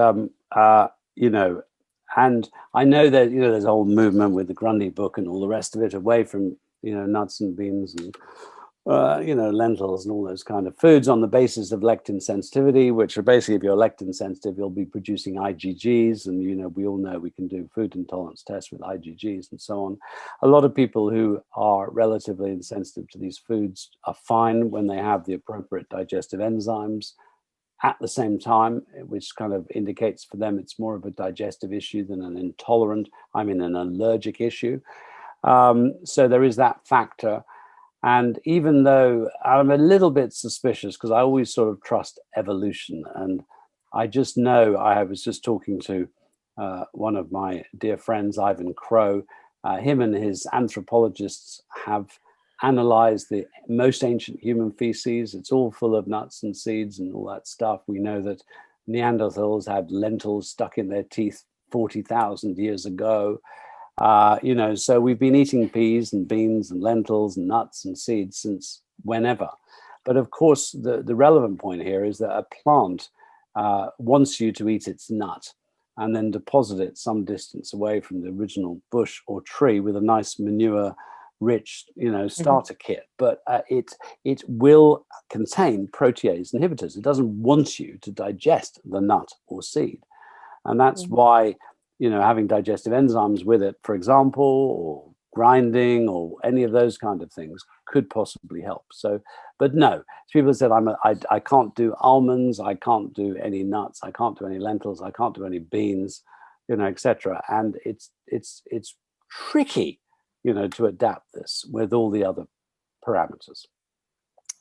S6: And I know that, there's a whole movement with the Grundy book and all the rest of it away from, nuts and beans and, lentils and all those kind of foods on the basis of lectin sensitivity, which are basically, if you're lectin sensitive, you'll be producing IgGs. And, we all know we can do food intolerance tests with IgGs and so on. A lot of people who are relatively insensitive to these foods are fine when they have the appropriate digestive enzymes at the same time, which kind of indicates for them it's more of a digestive issue than an allergic issue. So there is that factor. And even though I'm a little bit suspicious, because I always sort of trust evolution, and I just know, I was just talking to one of my dear friends, Ivan Crow. Him and his anthropologists have analyzed the most ancient human feces. It's all full of nuts and seeds and all that stuff. We know that Neanderthals had lentils stuck in their teeth 40,000 years ago. You know, so we've been eating peas and beans and lentils and nuts and seeds since whenever. But of course, the relevant point here is that a plant wants you to eat its nut and then deposit it some distance away from the original bush or tree with a nice manure rich, you know, starter kit. But it will contain protease inhibitors. It doesn't want you to digest the nut or seed. And that's why, you know, having digestive enzymes with it, for example, or grinding or any of those kind of things could possibly help. So, but no, people said, I can't do almonds, I can't do any nuts, I can't do any lentils, I can't do any beans, you know, etc. And it's tricky, you know, to adapt this with all the other parameters.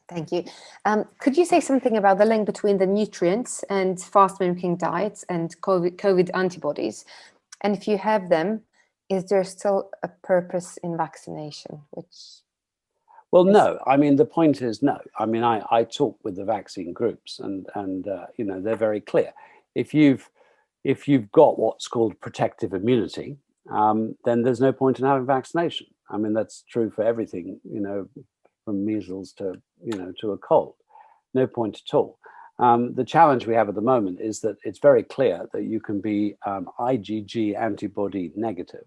S1: Thank you. Could you say something about the link between the nutrients and fast-mimicking diets and COVID antibodies? And if you have them, is there still a purpose in vaccination?
S6: Well, no. I mean, the point is no. I mean, I talk with the vaccine groups, and you know, they're very clear. If you've got what's called protective immunity, then there's no point in having vaccination. I mean, that's true for everything, you know, from measles to, you know, to a cold. No point at all. The challenge we have at the moment is that it's very clear that you can be IgG antibody negative,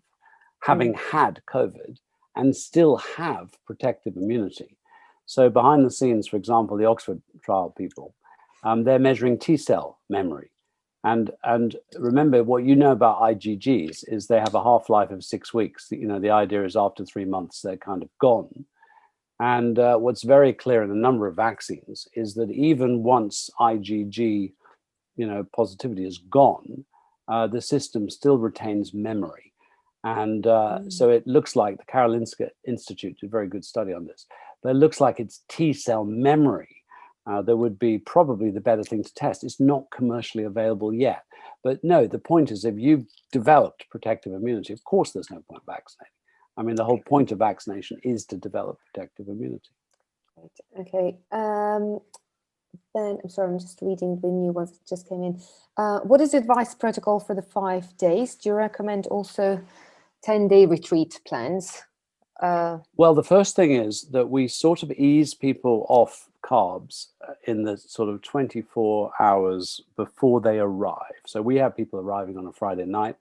S6: having had COVID, and still have protective immunity. So behind the scenes, for example, the Oxford trial people, they're measuring T cell memory. And remember, what you know about IgGs is they have a half-life of 6 weeks. You know, the idea is after 3 months, they're kind of gone. And what's very clear in a number of vaccines is that even once IgG, you know, positivity is gone, the system still retains memory. And so it looks like the Karolinska Institute did a very good study on this, but it looks like it's T cell memory that would be probably the better thing to test. It's not commercially available yet. But no, the point is, if you've developed protective immunity, of course, there's no point vaccinating. I mean, the whole point of vaccination is to develop protective immunity.
S1: Great. Okay. Then I'm sorry, I'm just reading the new ones that just came in. What is the advice protocol for the 5 days? Do you recommend also 10-day retreat plans?
S6: Well, the first thing is that we sort of ease people off carbs in the sort of 24 hours before they arrive. So we have people arriving on a Friday night,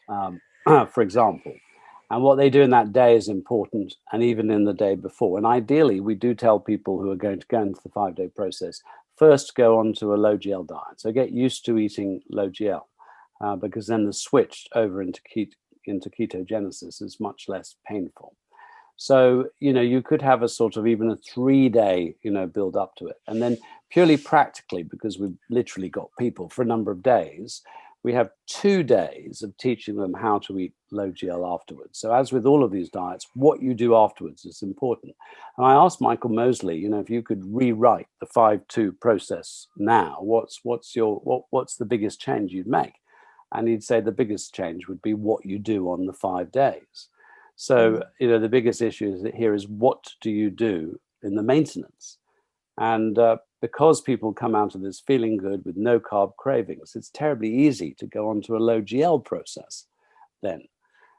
S6: for example. And what they do in that day is important, and even in the day before. And ideally, we do tell people who are going to go into the 5-day process, first go on to a low GL diet. So get used to eating low GL, because then the switch over into ketogenesis is much less painful. So, you know, you could have a sort of even a 3-day, you know, build up to it. And then purely practically, because we've literally got people for a number of days, we have 2 days of teaching them how to eat low GL afterwards. So as with all of these diets, what you do afterwards is important. And I asked Michael Mosley, you know, if you could rewrite the 5-2 process now, what's the biggest change you'd make? And he'd say the biggest change would be what you do on the 5 days. So, you know, the biggest issue here is what do you do in the maintenance? And because people come out of this feeling good with no carb cravings, it's terribly easy to go onto a low GL process then.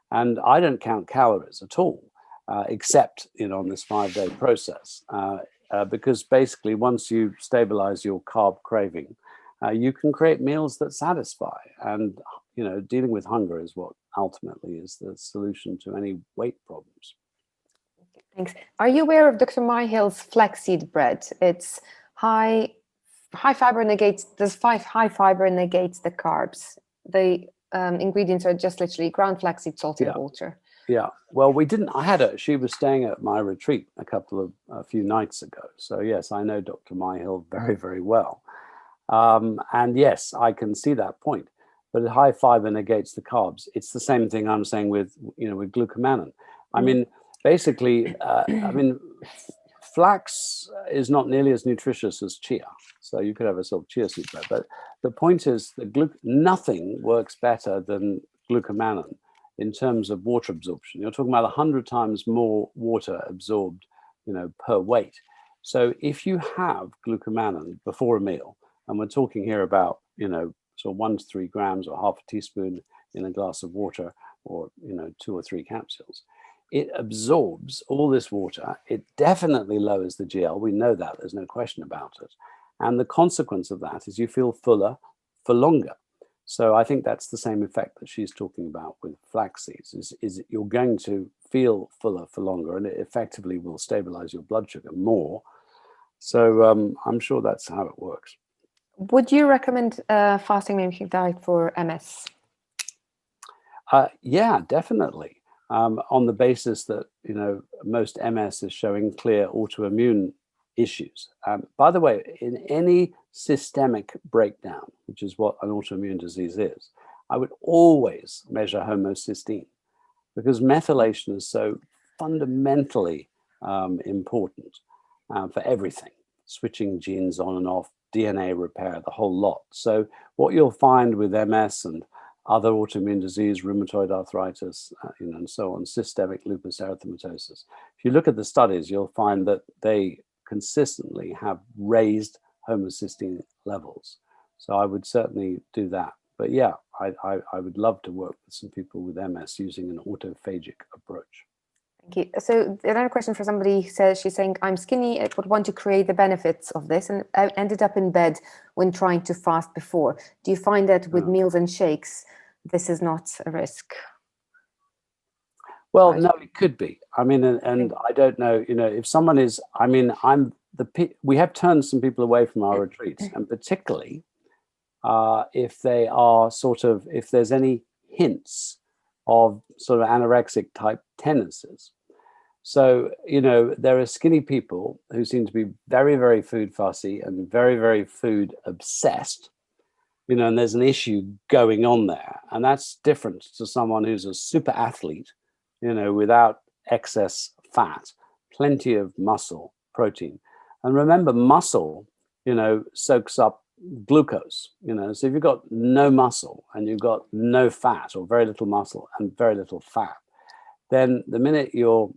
S6: And I don't count calories at all, except, you know, on this 5-day process, because basically once you stabilize your carb craving, you can create meals that satisfy. And, you know, dealing with hunger is what ultimately is the solution to any weight problems.
S1: Thanks. Are you aware of Dr. Myhill's flaxseed bread? It's high fiber negates high fiber negates the carbs. The ingredients are just literally ground flaxseed, salt, and water.
S6: Yeah. Well, she was staying at my retreat a few nights ago. So yes, I know Dr. Myhill very, very well. And yes, I can see that point. But high fiber negates the carbs. It's the same thing I'm saying with, you know, with glucomannan. I mean, basically, flax is not nearly as nutritious as chia. So you could have a sort of chia seed bread. But the point is that nothing works better than glucomannan in terms of water absorption. You're talking about 100 times more water absorbed, you know, per weight. So if you have glucomannan before a meal, and we're talking here about, you know, so 1 to 3 grams or half a teaspoon in a glass of water
S2: or 2 or 3 capsules, it absorbs all this water. It definitely lowers the GL. We know that, there's no question about it. And the consequence of that is you feel fuller for longer. So I think that's the same effect that she's talking about with flax seeds, is that you're going to feel fuller for longer, and it effectively will stabilize your blood sugar more. So I'm sure that's how it works.
S1: Would you recommend a fasting mimicking diet for MS?
S2: Yeah, definitely. On the basis that, most MS is showing clear autoimmune issues. By the way, in any systemic breakdown, which is what an autoimmune disease is, I would always measure homocysteine, because methylation is so fundamentally important for everything, switching genes on and off, DNA repair, the whole lot. So what you'll find with MS and other autoimmune disease, rheumatoid arthritis, and so on, systemic lupus erythematosus, if you look at the studies, you'll find that they consistently have raised homocysteine levels. So I would certainly do that. But yeah, I would love to work with some people with MS using an autophagic approach.
S1: Thank you. So another question for somebody says, she's saying, I'm skinny, I would want to create the benefits of this, and I ended up in bed when trying to fast before. Do you find that with meals and shakes, this is not a risk?
S2: Well, no, it could be. I mean, and I don't know, if someone is, I mean, we have turned some people away from our retreats, and particularly if they are if there's any hints of sort of anorexic type tendencies. So, there are skinny people who seem to be very, very food fussy and very, very food obsessed, and there's an issue going on there. And that's different to someone who's a super athlete, without excess fat, plenty of muscle, protein. And remember, muscle, soaks up glucose, so if you've got no muscle and you've got no fat, or very little muscle and very little fat, then the minute your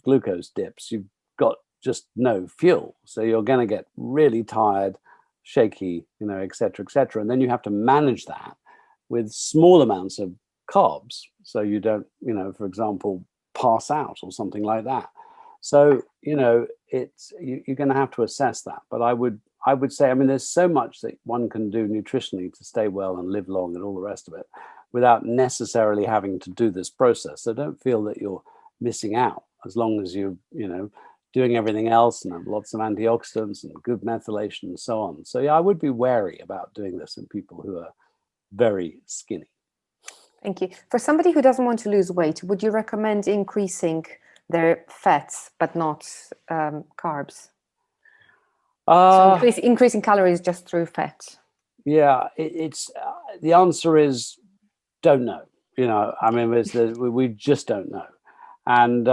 S2: glucose dips, you've got just no fuel, so you're going to get really tired, shaky, et cetera, and then you have to manage that with small amounts of carbs, so you don't, for example, pass out or something like that. So it's you're going to have to assess that. But I would say, I mean, there's so much that one can do nutritionally to stay well and live long and all the rest of it, without necessarily having to do this process. So don't feel that you're missing out, as long as you're, doing everything else and have lots of antioxidants and good methylation and so on. So yeah, I would be wary about doing this in people who are very skinny.
S1: Thank you. For somebody who doesn't want to lose weight, would you recommend increasing their fats but not carbs? So increasing calories just through fat? Yeah,
S2: it's the answer is don't know. I mean, we just don't know, and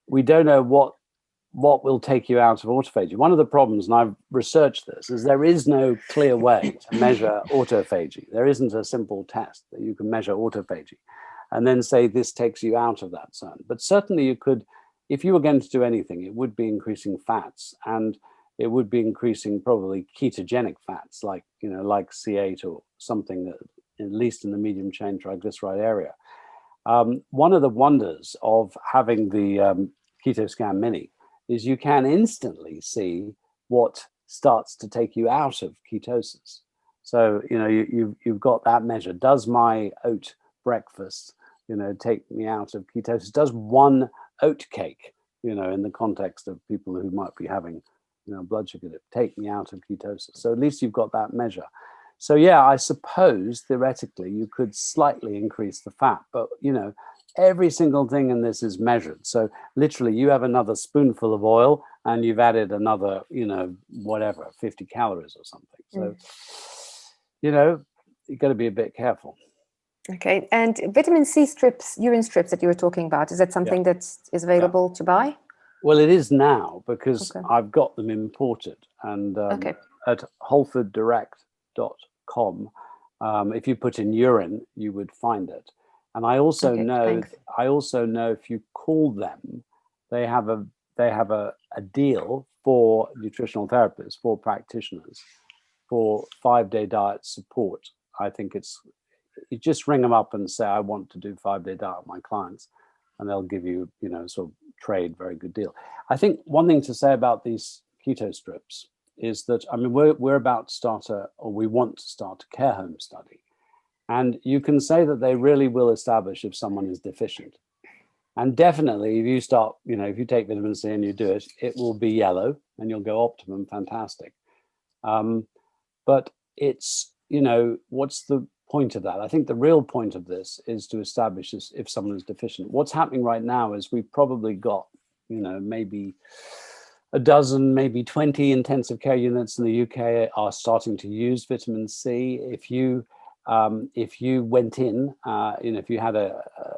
S2: we don't know what will take you out of autophagy. One of the problems, and I've researched this, is there is no clear way to measure autophagy. There isn't a simple test that you can measure autophagy and then say this takes you out of that zone. But certainly you could, if you were going to do anything, it would be increasing fats, and it would be increasing probably ketogenic fats like C8 or something that, at least in the medium chain triglyceride area. One of the wonders of having the KetoScan Mini is you can instantly see what starts to take you out of ketosis. So, you've got that measure. Does my oat breakfast, take me out of ketosis? Does one oat cake, in the context of people who might be having, blood sugar dip, take me out of ketosis? So at least you've got that measure. So yeah, I suppose theoretically you could slightly increase the fat, but every single thing in this is measured. So literally you have another spoonful of oil and you've added another, whatever, 50 calories or something. So, you've got to be a bit careful.
S1: Okay. And vitamin C strips, urine strips that you were talking about, is that something that is available to buy?
S2: Well, it is now, because I've got them imported, and at holforddirect.com, if you put in urine, you would find it. And I also know if you call them, they have a deal for nutritional therapists, for practitioners, for 5-day diet support. I think it's you just ring them up and say, I want to do 5-day diet with my clients, and they'll give you, sort of trade, very good deal. I think one thing to say about these keto strips is that, I mean, we're about to start we want to start a care home study. And you can say that they really will establish if someone is deficient. And definitely, if you start, if you take vitamin C and you do it, it will be yellow and you'll go optimum, fantastic. But it's, what's the point of that? I think the real point of this is to establish this if someone is deficient. What's happening right now is we've probably got, maybe a dozen, maybe 20 intensive care units in the UK are starting to use vitamin C. If you went in, if you had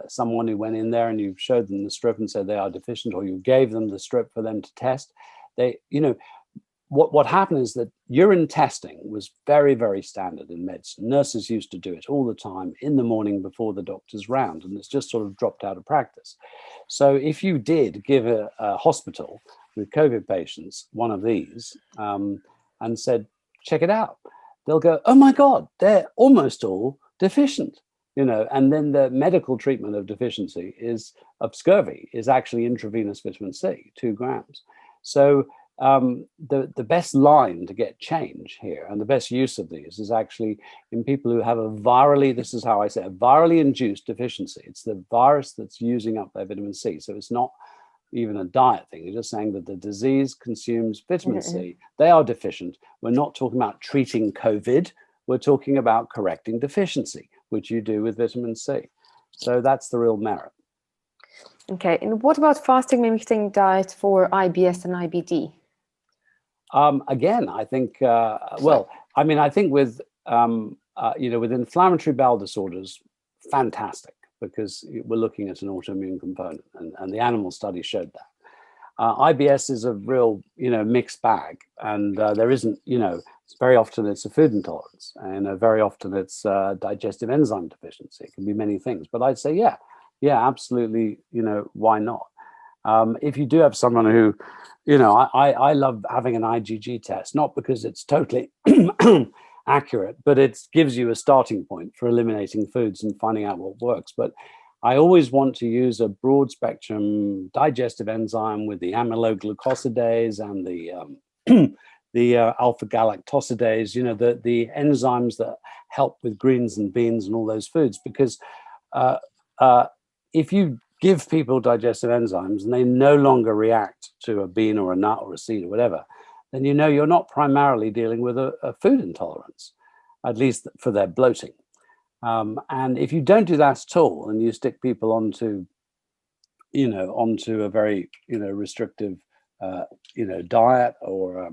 S2: someone who went in there and you showed them the strip and said they are deficient, or you gave them the strip for them to test, what happened is that urine testing was very, very standard in medicine. Nurses used to do it all the time in the morning before the doctor's round, and it's just sort of dropped out of practice. So if you did give a hospital with COVID patients one of these and said, check it out, they'll go, oh my God, they're almost all deficient, and then the medical treatment of deficiency of scurvy is actually intravenous vitamin C, 2 grams. So the best line to get change here, and the best use of these, is actually in people who have a virally induced deficiency. It's the virus that's using up their vitamin C. So it's not even a diet thing. You're just saying that the disease consumes vitamin C. They are deficient. We're not talking about treating COVID. We're talking about correcting deficiency, which you do with vitamin C. So that's the real merit.
S1: Okay. And what about fasting mimicking diet for IBS and IBD?
S2: Again, I think, I think with, with inflammatory bowel disorders, fantastic, because we're looking at an autoimmune component, and the animal study showed that. IBS is a real, mixed bag, and there isn't, very often it's a food intolerance, and very often it's digestive enzyme deficiency. It can be many things, but I'd say, yeah, absolutely, why not? If you do have someone who, I love having an IgG test, not because it's totally accurate, but it gives you a starting point for eliminating foods and finding out what works. But I always want to use a broad spectrum digestive enzyme with the amyloglucosidase and the alpha galactosidase, the enzymes that help with greens and beans and all those foods, because if you give people digestive enzymes and they no longer react to a bean or a nut or a seed or whatever, then you're not primarily dealing with a food intolerance, at least for their bloating. And if you don't do that at all, and you stick people onto a very, restrictive, diet or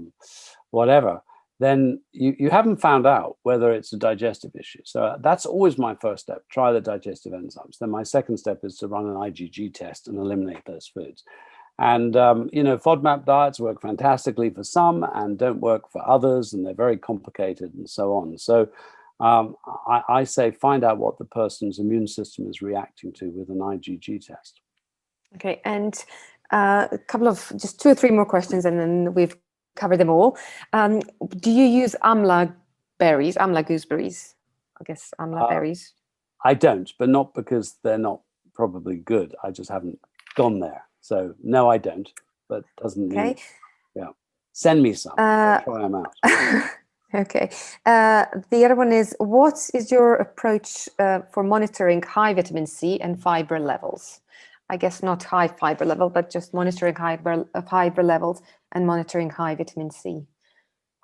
S2: whatever, then you haven't found out whether it's a digestive issue. So that's always my first step, try the digestive enzymes. Then my second step is to run an IgG test and eliminate those foods. And, FODMAP diets work fantastically for some and don't work for others, and they're very complicated and so on. So I say find out what the person's immune system is reacting to with an IgG test. Okay, and a couple of, just 2 or 3 more questions, and then we've covered them all. Do you use amla gooseberries? I guess amla berries. I don't, but not because they're not probably good. I just haven't gone there. So no, I don't, but doesn't mean, send me some, I'll try them out.
S1: Okay. The other one is, what is your approach for monitoring high vitamin C and fiber levels? I guess not high fiber level, but just monitoring fiber levels and monitoring high vitamin C.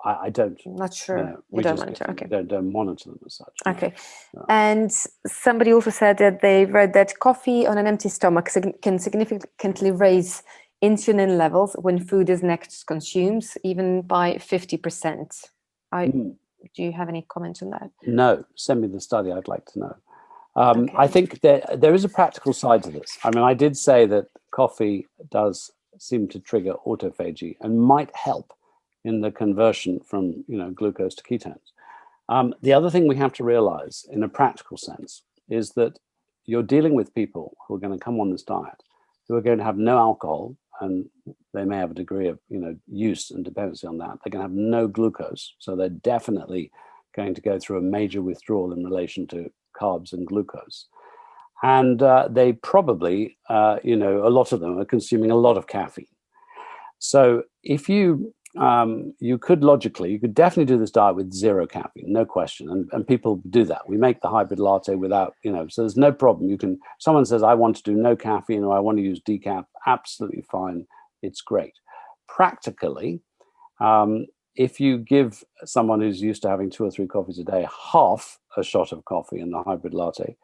S2: I don't.
S1: I'm not sure.
S2: No,
S1: you don't monitor. Okay.
S2: Don't monitor them as such.
S1: Okay.
S2: No.
S1: And somebody also said that they read that coffee on an empty stomach can significantly raise insulin levels when food is next consumed, even by 50%. Do you have any comments on that?
S2: No. Send me the study. I'd like to know. Okay. I think there is a practical side to this. I mean, I did say that coffee does seem to trigger autophagy and might help in the conversion from glucose to ketones. The other thing we have to realize in a practical sense is that you're dealing with people who are going to come on this diet, who are going to have no alcohol, and they may have a degree of use and dependency on that. They're going to have no glucose, so they're definitely going to go through a major withdrawal in relation to carbs and glucose. And they probably, you know, a lot of them are consuming a lot of caffeine. So if you, you could definitely do this diet with 0 caffeine, no question. And people do that. We make the hybrid latte without, you know, so there's no problem. You can, someone says, I want to do no caffeine or I want to use decaf, absolutely fine. It's great. Practically, if you give someone who's used to having 2 or 3 coffees a day, half a shot of coffee in the hybrid latte,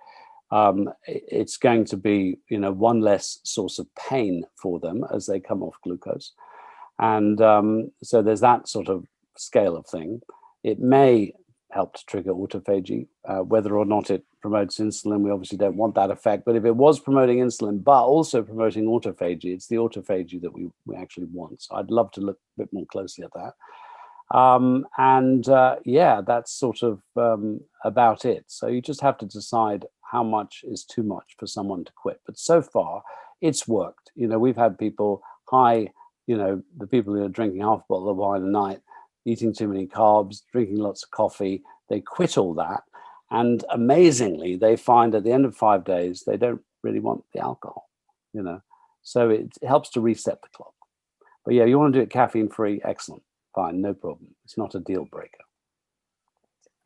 S2: it's going to be, you know, 1 less source of pain for them as they come off glucose. And so there's that sort of scale of thing. It may help to trigger autophagy, whether or not it promotes insulin. We obviously don't want that effect, but if it was promoting insulin, but also promoting autophagy, it's the autophagy that we actually want. So I'd love to look a bit more closely at that. Yeah, that's sort of about it. So you just have to decide how much is too much for someone to quit. But so far, it's worked. You know, we've had people you know, the people who are drinking half a bottle of wine a night, eating too many carbs, drinking lots of coffee, they quit all that. And amazingly, they find at the end of 5 days, they don't really want the alcohol, you know. So it helps to reset the clock. But yeah, you want to do it caffeine-free, excellent, fine, no problem. It's not a deal breaker.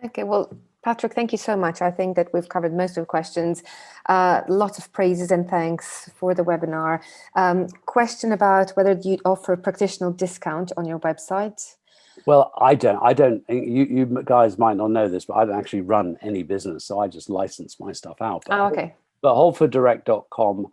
S1: Okay, well, Patrick, thank you so much. I think that we've covered most of the questions. Lots of praises and thanks for the webinar. Question about whether you'd offer a practitioner discount on your website.
S2: Well, I don't, you guys might not know this, but I don't actually run any business. So I just license my stuff out. But,
S1: Okay.
S2: But holforddirect.com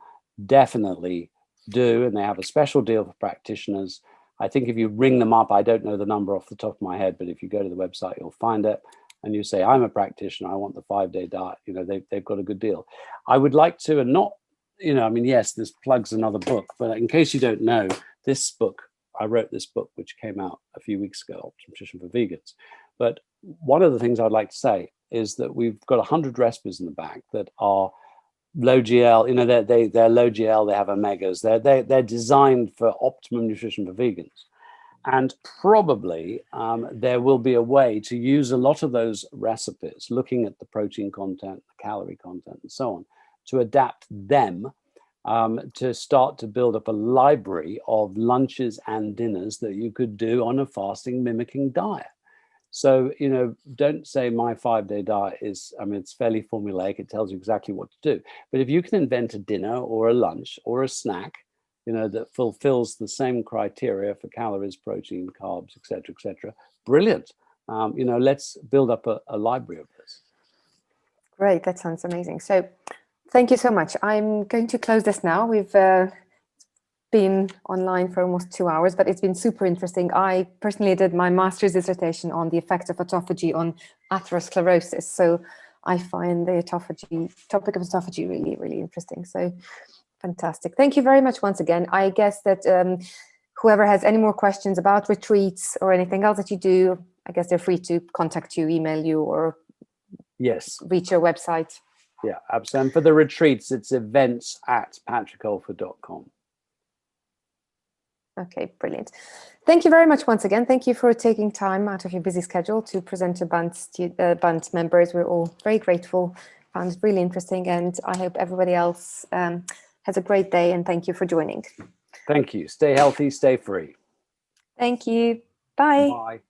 S2: definitely do. And they have a special deal for practitioners. I think if you ring them up, I don't know the number off the top of my head, but if you go to the website, you'll find it. And you say, I'm a practitioner, I want the 5-day diet, you know, they've got a good deal. I would like to, and not, you know, I mean, yes, this plugs another book, but in case you don't know, this book, I wrote this book, which came out a few weeks ago, Optimum Nutrition for Vegans. But one of the things I'd like to say is that we've got 100 recipes in the back that are low GL, you know, they're low GL, they have omegas, they're designed for optimum nutrition for vegans. And probably there will be a way to use a lot of those recipes, looking at the protein content, the calorie content, and so on, to adapt them to start to build up a library of lunches and dinners that you could do on a fasting mimicking diet. So, you know, don't say my 5-day diet is, I mean, it's fairly formulaic. It tells you exactly what to do. But if you can invent a dinner or a lunch or a snack, you know, that fulfills the same criteria for calories, protein, carbs, et cetera, brilliant. You know, let's build up a library of this.
S1: Great, that sounds amazing. So thank you so much. I'm going to close this now. We've been online for almost 2 hours, but it's been super interesting. I personally did my master's dissertation on the effects of autophagy on atherosclerosis. So I find the topic of autophagy really, really interesting. So fantastic. Thank you very much once again. I guess that whoever has any more questions about retreats or anything else that you do, I guess they're free to contact you, email you, or
S2: yes,
S1: reach your website.
S2: Yeah, absolutely. And for the retreats, it's events@patrickholford.com.
S1: Okay, brilliant. Thank you very much once again. Thank you for taking time out of your busy schedule to present to BANT members. We're all very grateful. Found it really interesting, and I hope everybody else has a great day, and thank you for joining.
S2: Thank you. Stay healthy, stay free.
S1: Thank you. Bye.
S2: Bye.